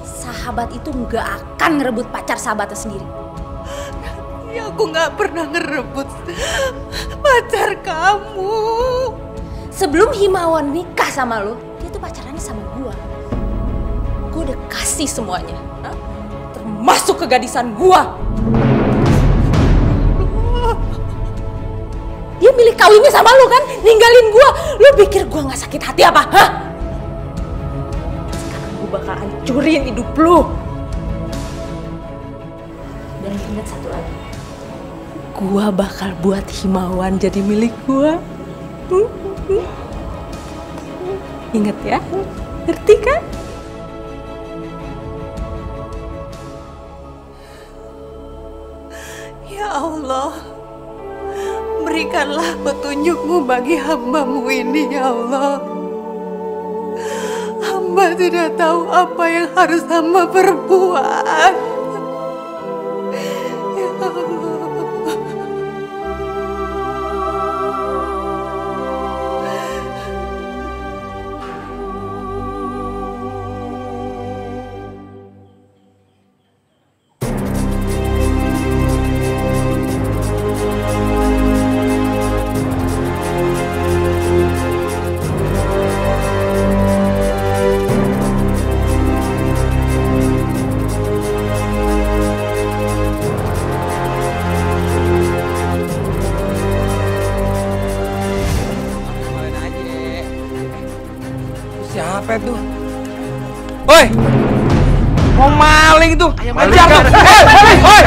Sahabat itu nggak akan ngerebut pacar sahabatnya sendiri.
Ranti, aku nggak pernah ngerebut pacar kamu.
Sebelum Himawan nikah sama lo, dia tuh pacarannya sama gua. Gua udah kasih semuanya, termasuk kegadisan gua. Dia milih kawinnya sama lu kan, ninggalin gua. Lu pikir gua nggak sakit hati apa? Hah? Sekarang gua bakal hancurin hidup lu. Dan ingat satu lagi, gua bakal buat Himawan jadi milik gua. Ingat ya, ngerti kan?
Ya Allah, berikanlah petunjuk-Mu bagi hamba-Mu ini, ya Allah. Hamba tidak tahu apa yang harus hamba perbuat. Ya Allah.
Siapa itu? Woi! Mau maling tuh! Ajar tuh! Woi!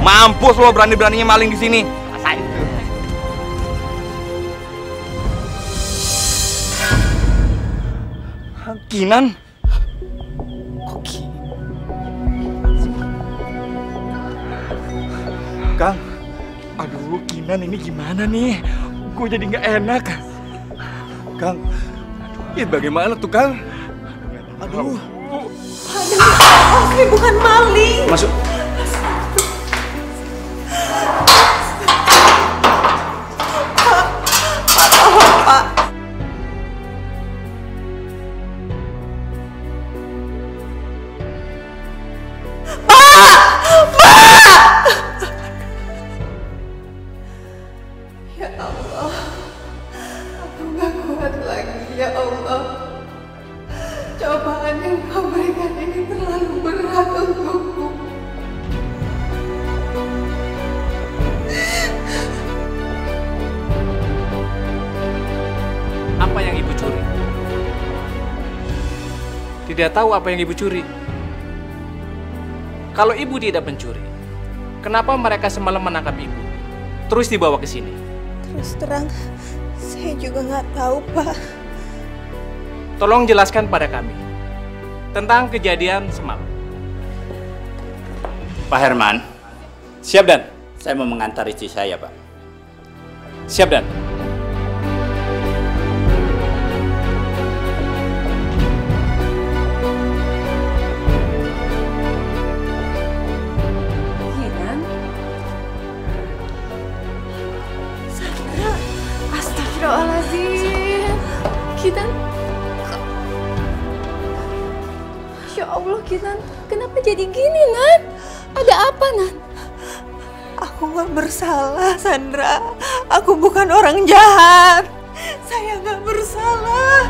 Mampus lo berani-beraninya maling di sini. Rasain tuh. Kinan.
Kang,
aduh Kinan ini gimana nih? Gue jadi nggak enak.
Kang,
Ya bagaimana tuh, Kang?
Aduh, Osmi bukan maling.
Masuk.
Pak. Ya Allah, aku gak kuat lagi ya Allah. Cobaan yang kau berikan ini terlalu berat untukku.
Apa yang ibu curi? Tidak tahu apa yang ibu curi. Kalau ibu tidak pencuri, kenapa mereka semalam menangkap ibu, terus dibawa ke sini?
Terus terang, saya juga nggak tahu, Pak.
Tolong jelaskan pada kami tentang kejadian semalam.
Pak Herman, siap Dan. Saya mau mengantar istri saya, Pak.
Siap Dan.
Kinan? Sandra, astagfirullahaladzim. Kinan, Masya Allah, Kinan, kenapa jadi gini, Nan? Ada apa, Nan?
Aku nggak bersalah, Sandra. Aku bukan orang jahat. Saya nggak bersalah.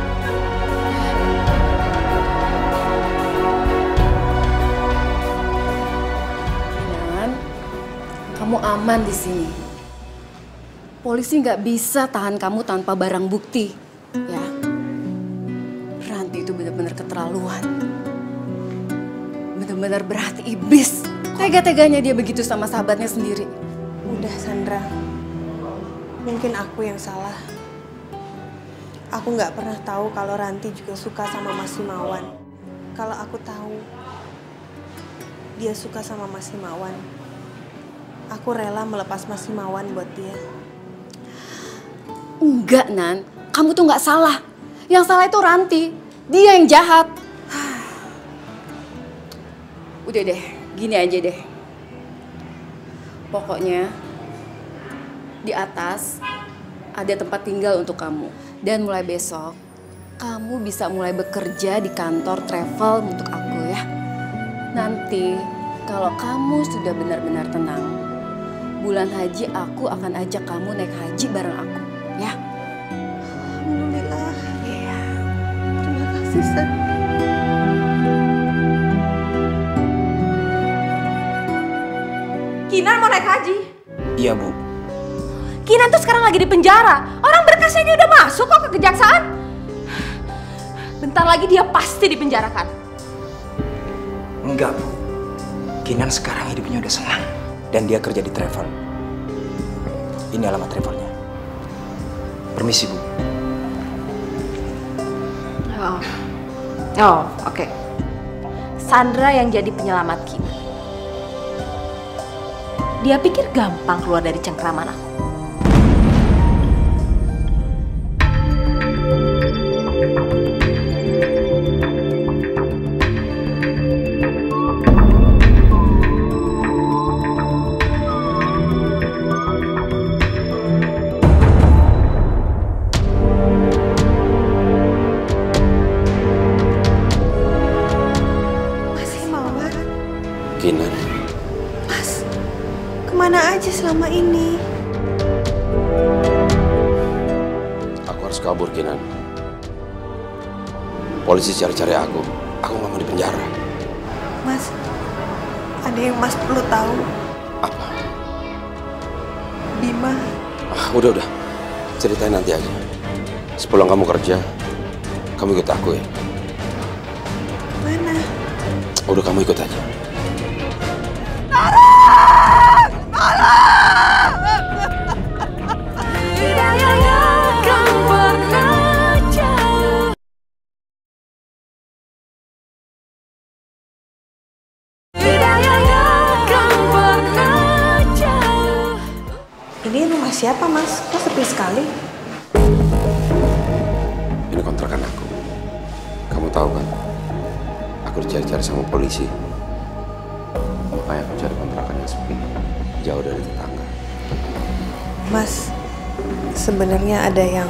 Kinan, kamu aman di sini. Polisi nggak bisa tahan kamu tanpa barang bukti, ya. Ranti itu benar-benar keterlaluan. Benar-benar berhati iblis. Tega-teganya dia begitu sama sahabatnya sendiri.
Udah, Sandra. Mungkin aku yang salah. Aku nggak pernah tahu kalau Ranti juga suka sama Mas Himawan. Kalau aku tahu dia suka sama Mas Himawan, aku rela melepas Mas Himawan buat dia.
Enggak, Nan. Kamu tuh nggak salah. Yang salah itu Ranti. Dia yang jahat. Udah deh, gini aja deh. Pokoknya di atas ada tempat tinggal untuk kamu. Dan mulai besok, kamu bisa mulai bekerja di kantor travel untuk aku ya. Nanti kalau kamu sudah benar-benar tenang, bulan haji aku akan ajak kamu naik haji bareng aku ya.
Alhamdulillah. Iya. Terima kasih, Sandra.
Kinan mau naik haji.
Iya, Bu.
Kinan tuh sekarang lagi di penjara. Orang berkasnya aja udah masuk kok ke kejaksaan. Bentar lagi dia pasti dipenjarakan.
Enggak, Bu. Kinan sekarang hidupnya udah senang. Dan dia kerja di travel. Ini alamat travelnya. Permisi, Bu.
Oh, oke. Sandra yang jadi penyelamat Kinan. Dia pikir gampang keluar dari cengkraman aku.
Mas Himawan,
Kinan,
Mas, kemana aja selama ini?
aku harus kabur, Kinan. Polisi cari-cari aku. Aku nggak mau di penjara.
Mas, ada yang Mas perlu tahu.
Apa?
Bima,
Udah. Ceritain nanti aja. Sepulang kamu kerja, kamu ikut aku ya.
mana?
Udah, kamu ikut aja.
Ini rumah siapa, Mas? Kok sepi sekali?
Ini kontrakan aku. Kamu tahu kan, aku dicari-cari sama polisi. Makanya aku cari kontrakan yang sepi, jauh dari tetangga.
Mas, sebenarnya ada yang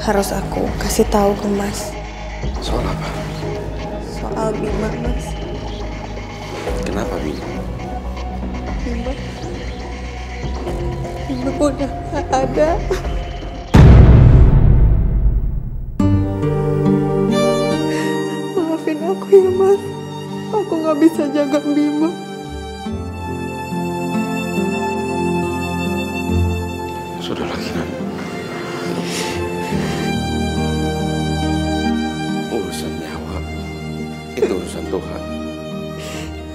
harus aku kasih tahu ke Mas.
Soal apa?
Soal Bima, Mas.
Kenapa, Bima?
Bima udah gak ada. Maafin aku ya, Mas. Aku gak bisa jaga Bima.
Sudahlah, Kinan. Urusan nyawa itu urusan Tuhan.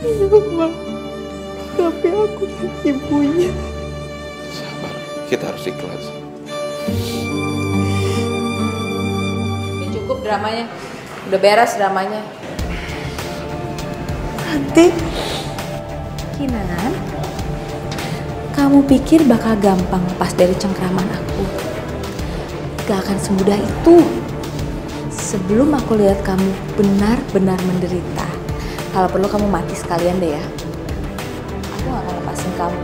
Iya, Mas. Tapi aku ibunya.
Sabar, kita harus ikhlas.
Udah cukup dramanya. Udah beres dramanya.
Nanti
Kinan, kamu pikir bakal gampang lepas dari cengkraman aku? Gak akan semudah itu. Sebelum aku lihat kamu benar-benar menderita, kalau perlu kamu mati sekalian deh ya. Aku gak akan lepasin kamu.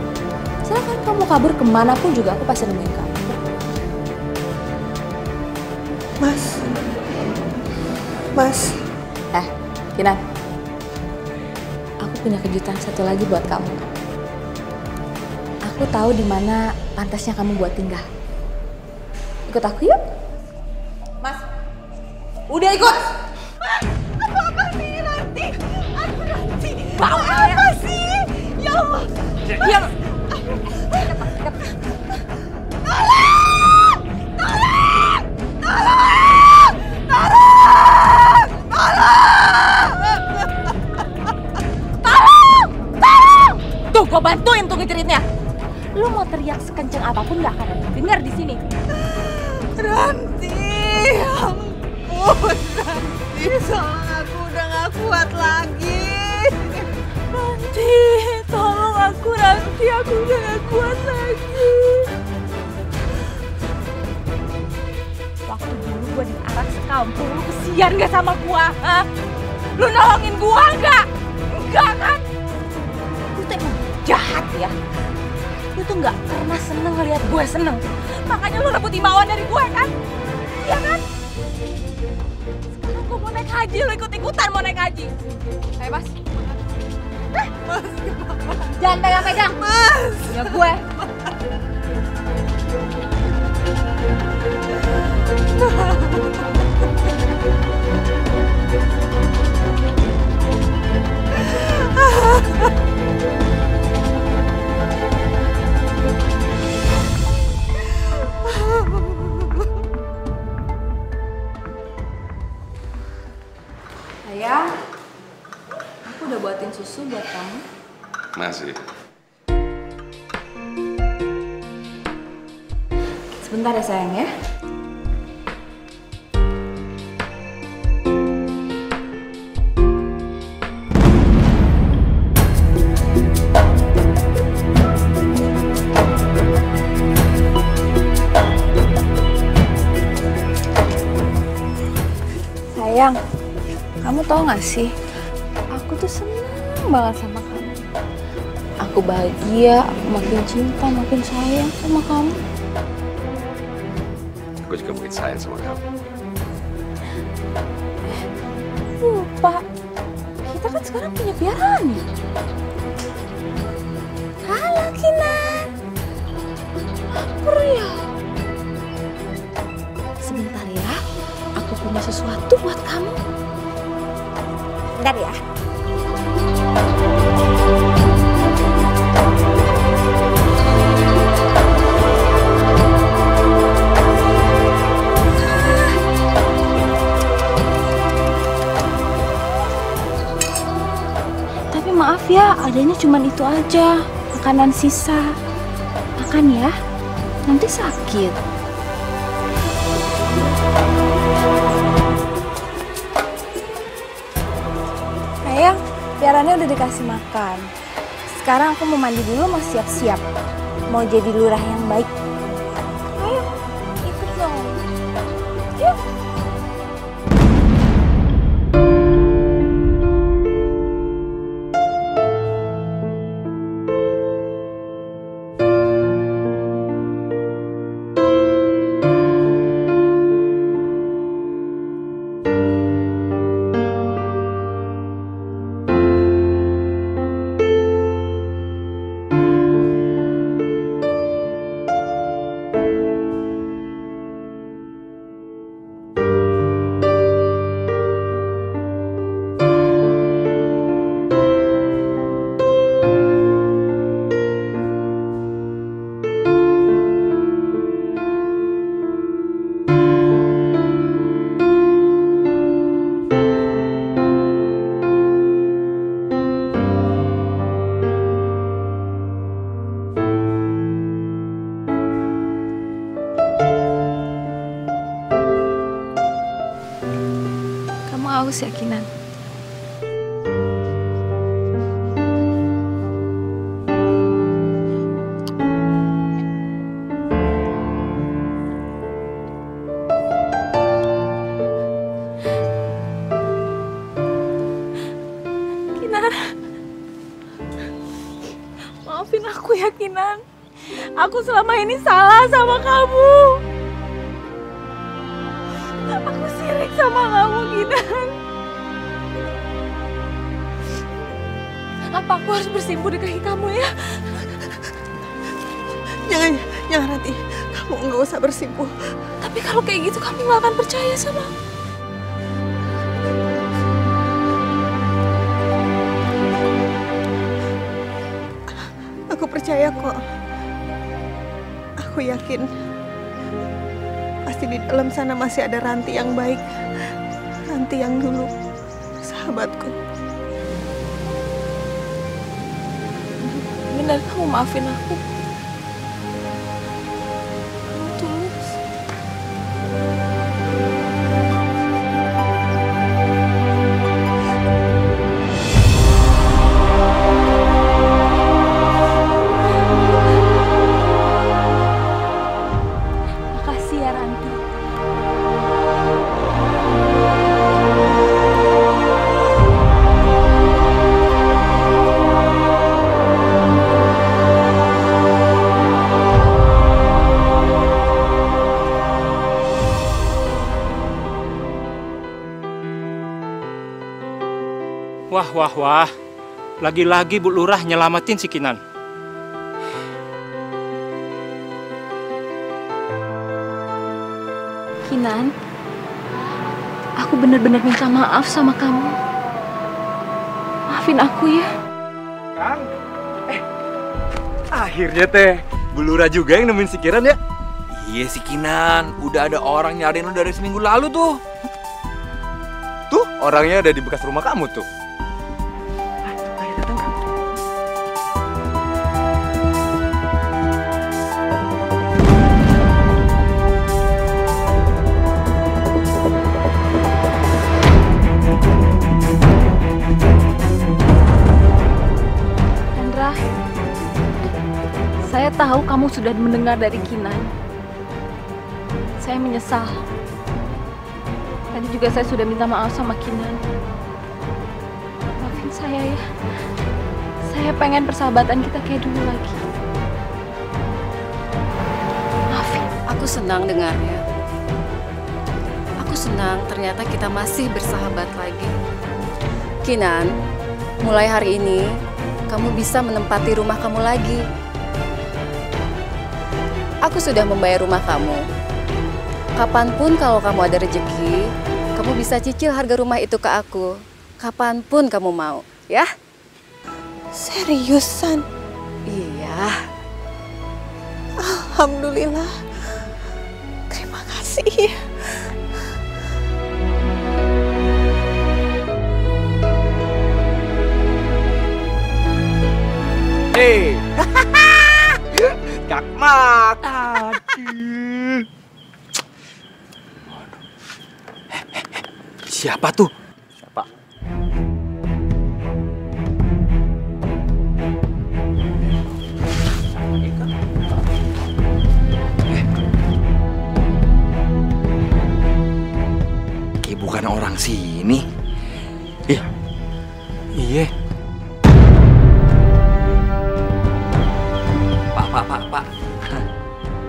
Silahkan kamu kabur kemanapun juga, aku pasti nemuin kamu.
Mas.
Kinan, aku punya kejutan satu lagi buat kamu. Aku tahu di mana pantasnya kamu buat tinggal. Ikut aku yuk. Mas, udah ikut.
Apa sih, Ranti? Aduh, Ranti.
Bau
apa sih? Ya Allah.
Diam. Tuh, gue bantuin tuh ngejeritnya. Lu mau teriak sekenceng apapun gak akan ada yang dengar di sini.
Ranti, ya ampun, Ranti, soalnya aku udah gak kuat lagi.
Ranti, tolong aku, Ranti, aku udah gak kuat lagi. Waktu dulu gue diarak sekampung, lu kesian gak sama gue? Hah? Lu nolongin gue gak? Enggak kan? Lu tuh emang jahat ya. Lu tuh gak pernah seneng ngeliat gue seneng. Makanya lu rebut imawan dari gue kan? Iya kan? Sekarang gue mau naik haji, lu ikut-ikutan mau naik haji. Ayo Mas.
Mas,
jangan pegang-pegang.
Mas.
Ya gue. Sayang, aku udah buatin susu buat kamu.
Masih.
Sebentar ya sayang ya. Sayang, kamu tau gak sih, aku tuh seneng banget sama kamu. Aku bahagia, aku makin cinta, makin sayang sama kamu.
Aku juga makin sayang sama kamu.
Lupa, kita kan sekarang punya piaraan nih. Halo Kinan. Lapar ya? Sebentar ya, aku punya sesuatu buat kamu. Bentar ya. Tapi maaf ya, adanya cuma itu aja. Makanan sisa. Makan ya, nanti sakit. Sayang, piarannya udah dikasih makan. Sekarang aku mau mandi dulu, mau siap-siap. Mau jadi lurah yang baik. Ayo, ikut dong. Yuk. terus ya, Kinan. Maafin aku ya, Kinan. Aku selama ini salah sama kamu. Aku sirik sama kamu, Kinan. Apa aku harus bersimpuh di kaki kamu ya?
Jangan Ranti. Kamu nggak usah bersimpuh.
Tapi kalau kayak gitu kamu nggak akan percaya sama aku.
Aku percaya kok. Aku yakin pasti di dalam sana masih ada Ranti yang baik. Ranti yang dulu sahabatku.
Benar, kamu maafin aku. Kamu tulus. Makasih ya, Ranti.
Wah. Lagi-lagi Bu Lurah nyelamatin si Kinan.
Kinan, aku benar-benar minta maaf sama kamu. Maafin aku ya.
Kang, akhirnya teh Bu Lurah juga yang nemuin si Kiran ya?
Iya si Kinan, udah ada orang nyariin lu dari seminggu lalu tuh.
Tuh, orangnya ada di bekas rumah kamu tuh.
Chandra, saya tahu kamu sudah mendengar dari Kinan. Saya menyesal. Tadi juga saya sudah minta maaf sama Kinan. Maafin saya ya. Saya pengen persahabatan kita kayak dulu lagi. Maafin.
Aku senang dengarnya. Aku senang ternyata kita masih bersahabat lagi. Kinan, mulai hari ini kamu bisa menempati rumah kamu lagi. Aku sudah membayar rumah kamu. Kapanpun kalau kamu ada rezeki, kamu bisa cicil harga rumah itu ke aku. Kapanpun kamu mau, ya?
Seriusan?
Iya.
Alhamdulillah. Terima kasih.
Hei, Kak Mak. Aduh. Siapa tuh? Siapa?
Kayak bukan orang sini. Iya. Pak.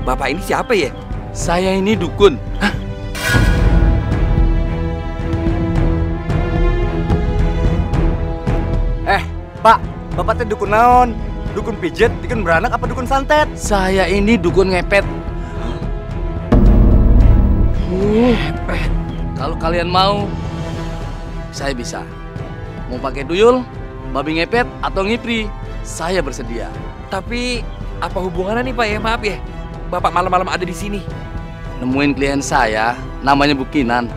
Bapak ini siapa ya?
Saya ini dukun.
Pak, Bapak teh dukun naon? Dukun pijet, dukun beranak, apa dukun santet?
Saya ini dukun ngepet. Ngepet. Kalau kalian mau, saya bisa. Mau pakai tuyul, babi ngepet, atau ngipri, saya bersedia.
Tapi apa hubungannya nih Pak ya? Maaf ya, Bapak malam-malam ada di sini.
Nemuin klien saya, namanya Bu Kinan.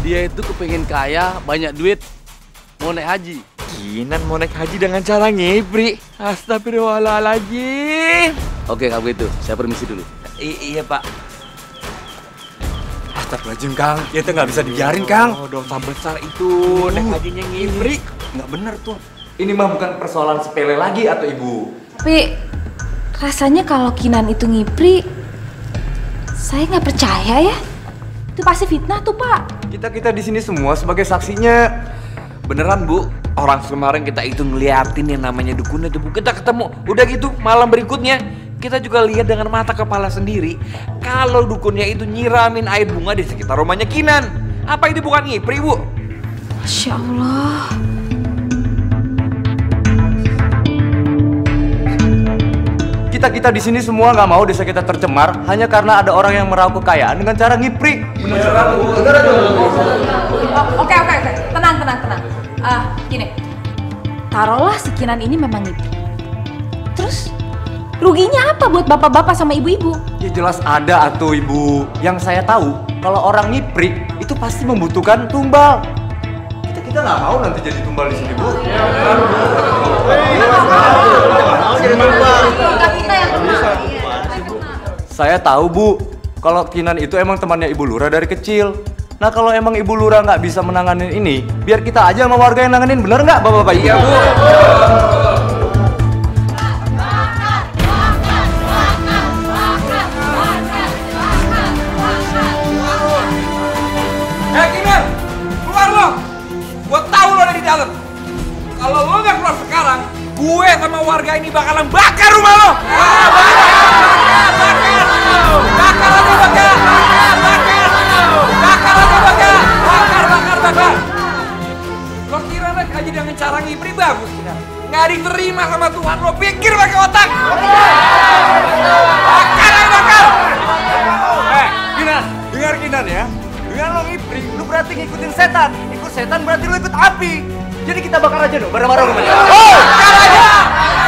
Dia itu kepengen kaya, banyak duit, mau naik haji.
Kinan mau naik haji dengan cara ngibri. Astagfirullahaladzim.
Oke, kalau gitu, saya permisi dulu.
Iya Pak.
Astagfirullahaladzim, Kang. Itu nggak bisa dibiarin, Kang.
Oh, dosa besar itu. Nek hajinya ngibrik.
Nggak bener tuh. Ini mah bukan persoalan sepele lagi atau Ibu.
Tapi rasanya kalau Kinan itu ngipri, saya nggak percaya ya. Itu pasti fitnah tuh, Pak.
Kita di sini semua sebagai saksinya.
Beneran, Bu. Orang kemarin kita itu ngeliatin yang namanya dukun itu, Bu. Kita ketemu. Udah gitu, malam berikutnya kita juga lihat dengan mata kepala sendiri kalau dukunnya itu nyiramin air bunga di sekitar rumahnya Kinan. Apa itu bukan ngipri, Bu?
Masya Allah.
Kita di sini semua nggak mau desa kita tercemar hanya karena ada orang yang meraup kekayaan dengan cara ngipri.
Oke. Tenang. Gini. Taruhlah si Kinan ini memang ngipri. Terus ruginya apa buat bapak-bapak sama ibu-ibu?
Ya jelas ada atuh, Ibu. Yang saya tahu kalau orang ngipri itu pasti membutuhkan tumbal. Kita nggak mau nanti jadi tumbal di sini, Bu. Saya tahu, Bu, kalau Kinan itu emang temannya Ibu Lura dari kecil. Nah, kalau emang Ibu Lura nggak bisa menanganin ini, biar kita aja sama warga yang nanganin, bener nggak, Bapak-Bapak? Iya, Bu.
Kinan, keluar lo. Gue tahu lo ada di dalam. Kalau lo nggak keluar sekarang, gue sama warga ini bakalan bakar rumah lo. Bakar. Lo kira nek aja dengan cara ngibri bagus, Kinan? Nggak diterima sama Tuhan, lo pikir pakai otak. Bakar.
Kinan, dengar Kinan ya. Dengan lo ngibri, lu berarti ngikutin setan. Ikut setan berarti lu ikut api. Jadi kita bakar aja dong, bareng-bareng rumahnya.
Oh, bakar aja!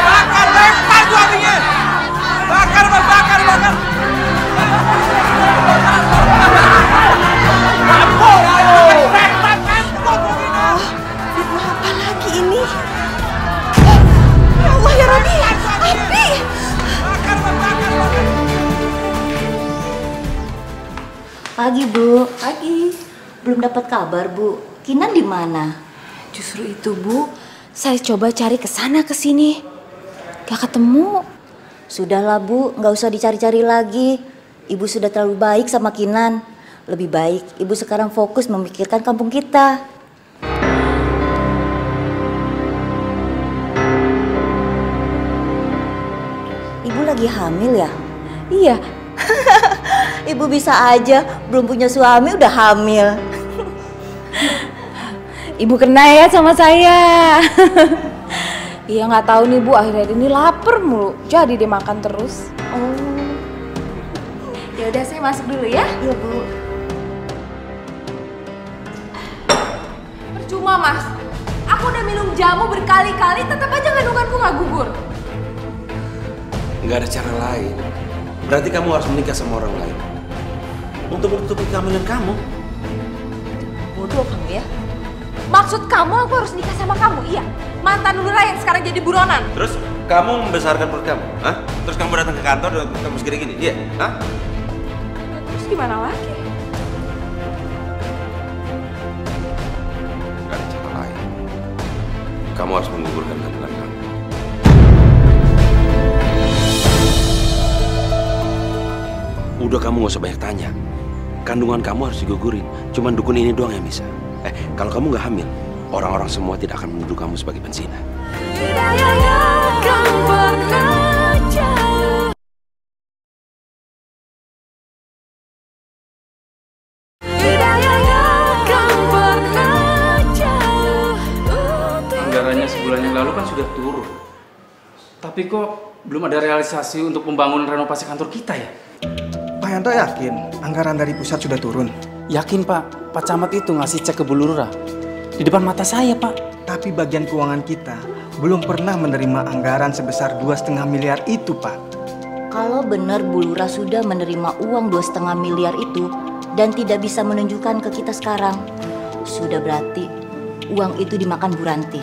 Bakar, lempar gua apinya! Bakar.
Fitnah apa lagi ini? Ya Allah ya Rabbi, api!
Pagi, Bu. Pagi. Belum dapat kabar, Bu. Kinan di mana?
Justru itu, Bu. Saya coba cari ke sana ke sini. Gak ketemu.
Sudahlah, Bu, nggak usah dicari-cari lagi. Ibu sudah terlalu baik sama Kinan. Lebih baik Ibu sekarang fokus memikirkan kampung kita. Ibu lagi hamil ya?
Iya.
Ibu bisa aja belum punya suami udah hamil.
Ibu kena ya sama saya. Iya nggak tahu nih Bu, akhir-akhir ini lapar mulu. Jadi dia makan terus.
Oh.
Ya udah saya masuk dulu ya.
Iya, Bu.
Percuma, Mas. Aku udah minum jamu berkali-kali, tetap aja kandunganku nggak gugur.
Nggak ada cara lain. Berarti kamu harus menikah sama orang lain untuk menutupi kehamilan kamu.
Bodoh kamu ya. Maksud kamu aku harus nikah sama kamu, iya? Mantan lurah yang sekarang jadi buronan.
Terus kamu membesarkan perut kamu, hah? Terus kamu datang ke kantor dan kamu segini gini, iya? Hah?
Terus gimana lagi?
Gak ada cara lain. Kamu harus menggugurkan kandungan kamu. Udah, kamu gak usah banyak tanya. Kandungan kamu harus digugurin. Cuman dukun ini doang yang bisa. Kalau kamu gak hamil, orang-orang semua tidak akan menuduh kamu sebagai penzina.
Anggarannya sebulan yang lalu kan sudah turun. Tapi kok belum ada realisasi untuk pembangunan renovasi kantor kita ya?
Pak Yanto yakin anggaran dari pusat sudah turun?
Yakin, Pak. Pak Camat itu ngasih cek ke Bu Lurah. Di depan mata saya, Pak.
Tapi bagian keuangan kita belum pernah menerima anggaran sebesar 2,5 miliar itu, Pak.
Kalau benar Bu Lurah sudah menerima uang 2,5 miliar itu dan tidak bisa menunjukkan ke kita sekarang, sudah berarti uang itu dimakan Bu Ranti.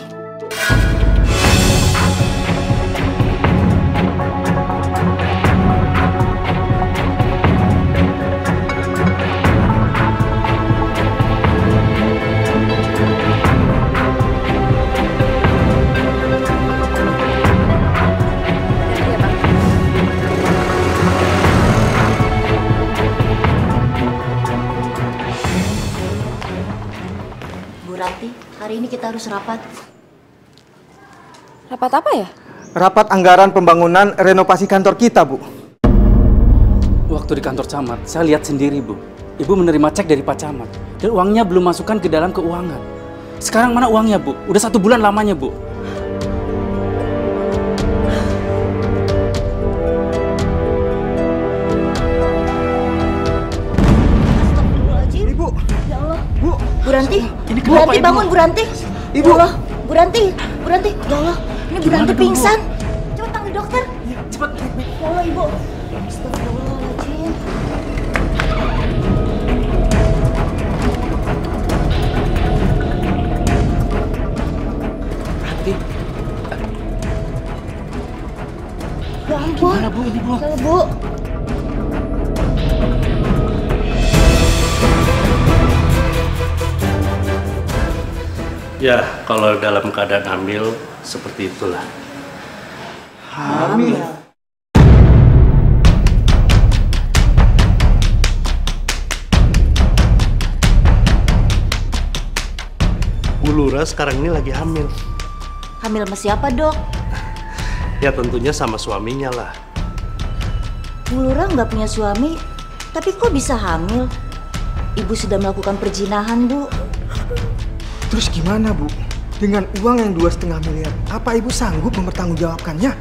Hari ini kita harus rapat.
Rapat apa ya?
Rapat anggaran pembangunan renovasi kantor kita, Bu.
Waktu di kantor camat, saya lihat sendiri, Bu. Ibu menerima cek dari Pak Camat. Dan uangnya belum masukkan ke dalam keuangan. Sekarang mana uangnya, Bu? Udah 1 bulan lamanya, Bu.
Ibu.
Ya Allah.
Bu.
Bu Ranti.
Ini
Bu Ranti bangun, Bu Ranti.
Ibu.
Ya Allah. Bu Ranti. Bu Ranti. Ya Allah. Ini Bu Ranti pingsan. Cepat panggil dokter.
Ya, cepat.
Ya Allah, Ibu. Astagfirullahaladzim. Ya ampun.
Gimana, Bu? Ini, Bu?
Ya, Bu.
Ya, kalau dalam keadaan hamil, seperti itulah.
Hamil?
Bu Lura sekarang ini lagi hamil.
Hamil sama siapa, Dok?
Ya tentunya sama suaminya lah.
Bu Lura nggak punya suami, tapi kok bisa hamil? Ibu sudah melakukan perzinahan, Bu.
Terus gimana, Bu? Dengan uang yang 2,5 miliar, apa Ibu sanggup mempertanggungjawabkannya?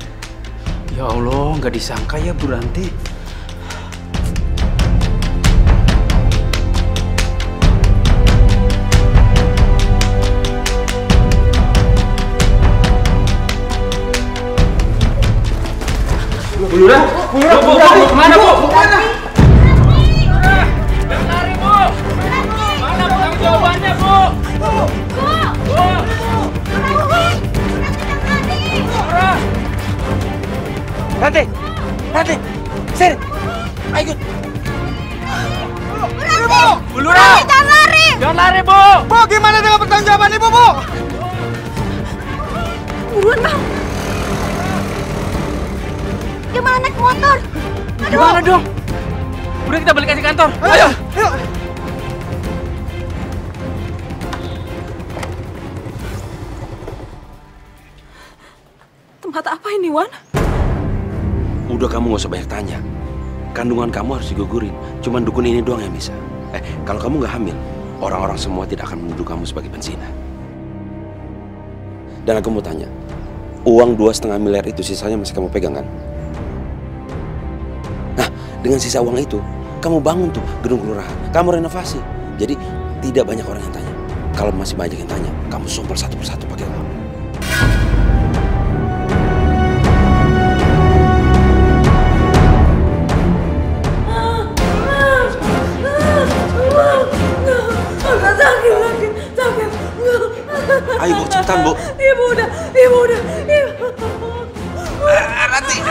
Ya Allah, nggak disangka ya, Bu Ranti.
Bu Lura, Bu, kemana, Bu?
Jangan lari, Bu. Mana tanggung jawabannya, Bu?
Ranti, sini, ayo ikut. Bu Lura,
jangan lari.
Jangan lari, Bu.
Bu, gimana dengan pertanggungjawaban Ibu, Bu?
Buruan, Bang. Dia malah naik motor. Aduh.
Gimana dong? Udah kita balik aja kantor. Ayo.
Tempat apa ini, Wan?
Udah kamu gak usah banyak tanya. Kandungan kamu harus digugurin. Cuman dukun ini doang yang bisa. Kalau kamu gak hamil, orang-orang semua tidak akan menuduh kamu sebagai penzina. Dan aku mau tanya, uang 2,5 miliar itu sisanya masih kamu pegang kan? Nah, dengan sisa uang itu, kamu bangun tuh gedung kelurahan. Kamu renovasi. Jadi tidak banyak orang yang tanya. Kalau masih banyak yang tanya, kamu sumpel satu persatu pakai uang.
Sakit.
Ayo, Bu, cepetan, Bu.
Ibu udah.
Ranti.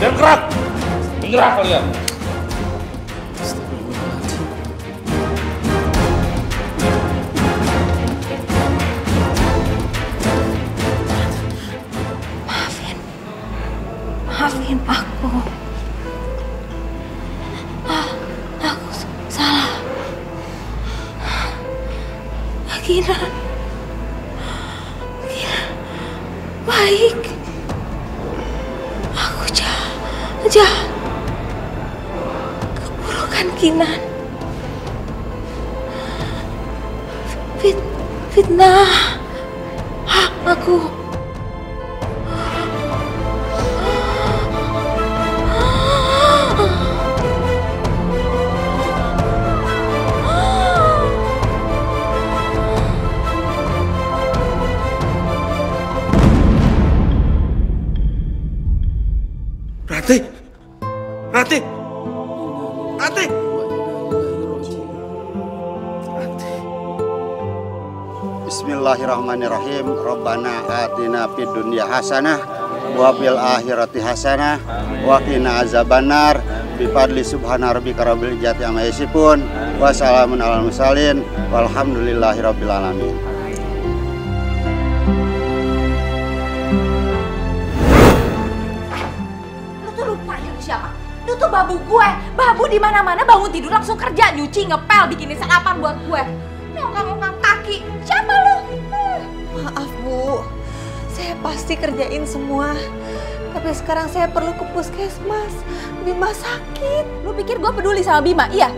Jangan gerak. Gerak kalian.
Maafin aku. Aku salah. Gina baik. Aku jahat. Keburukan Kinan. Fitnah aku.
Ranti.
Bismillahirrahmanirrahim. Rabbana atina fid dunya hasanah wa fil akhirati hasanah wa qina azabannar. Bi fadli subhana rabbika rabbil izzati amma yasifun Wassalamun alal mursalin. Walhamdulillahirabbil alamin.
Lu tuh lupa ya siapa? Lu tuh babu gue. Babu di mana-mana bangun tidur langsung kerja, nyuci, ngepel, bikinin sarapan buat gue. Ngongkang-ngongkang kaki. Siapa lu?
Maaf Bu, saya pasti kerjain semua. Tapi sekarang saya perlu ke puskesmas. Bima sakit.
Lu pikir gue peduli sama Bima? Iya.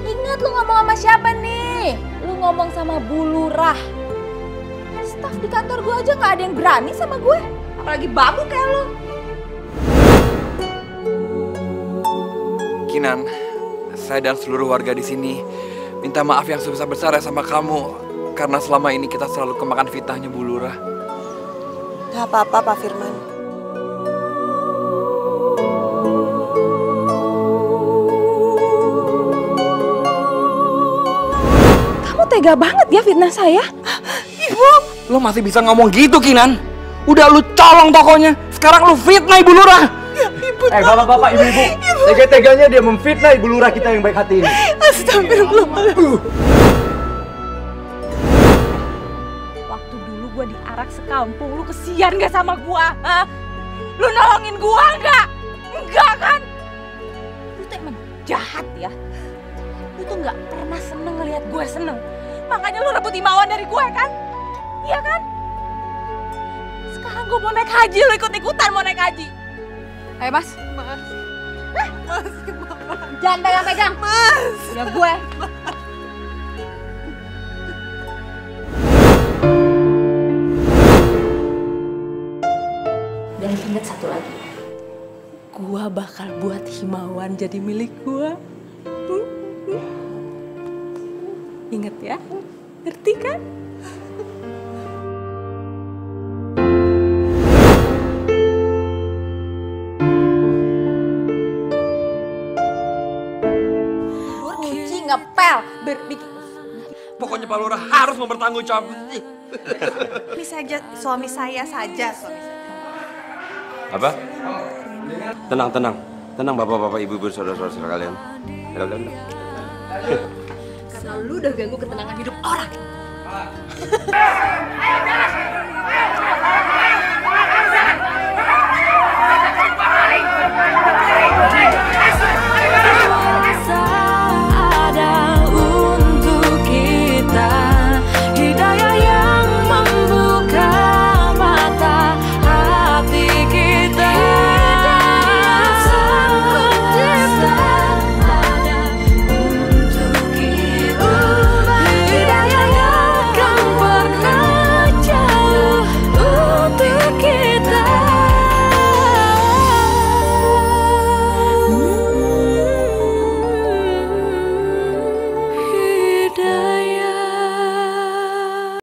Ingat lu ngomong sama siapa nih? Lu ngomong sama Bu Lurah. Staf di kantor gue aja nggak ada yang berani sama gue. Apalagi babu kayak lu.
Kinan, saya dan seluruh warga di sini minta maaf yang sebesar-besarnya sama kamu karena selama ini kita selalu kemakan fitnahnya Bu Lurah.
Gak apa-apa Pak Firman.
Kamu tega banget ya fitnah saya.
Ibu, lo masih bisa ngomong gitu Kinan? Udah lu colong tokonya, sekarang lu fitnah Ibu Lurah.
Bapak-bapak, ibu-ibu, tega-teganya dia memfitnah Ibu Lurah kita yang baik hati ini.
Astagfirullahaladzim. Waktu dulu gue diarak sekampung, lu kesian gak sama gue? Hah? Lu nolongin gue gak? Enggak kan? Lu tuh emang jahat ya. Lu tuh gak pernah seneng ngelihat gue seneng. Makanya lu rebut imawan dari gue kan? Iya kan? Sekarang gue mau naik haji, lu ikut-ikutan mau naik haji. Ayo Mas.
Mas.
Jangan pegang-pegang.
Mas.
Udah gue.
Dan ingat satu lagi.
Gua bakal buat Himawan jadi milik gua. Ingat ya. Ngerti kan? Ngepel, berbikin.
Pokoknya Pak Lurah harus bertanggung jawab.
Ini saja suami saya saja.
Apa? Tenang, tenang bapak-bapak, ibu-ibu, saudara-saudara kalian. Udah.
Karena lu udah ganggu ketenangan hidup orang.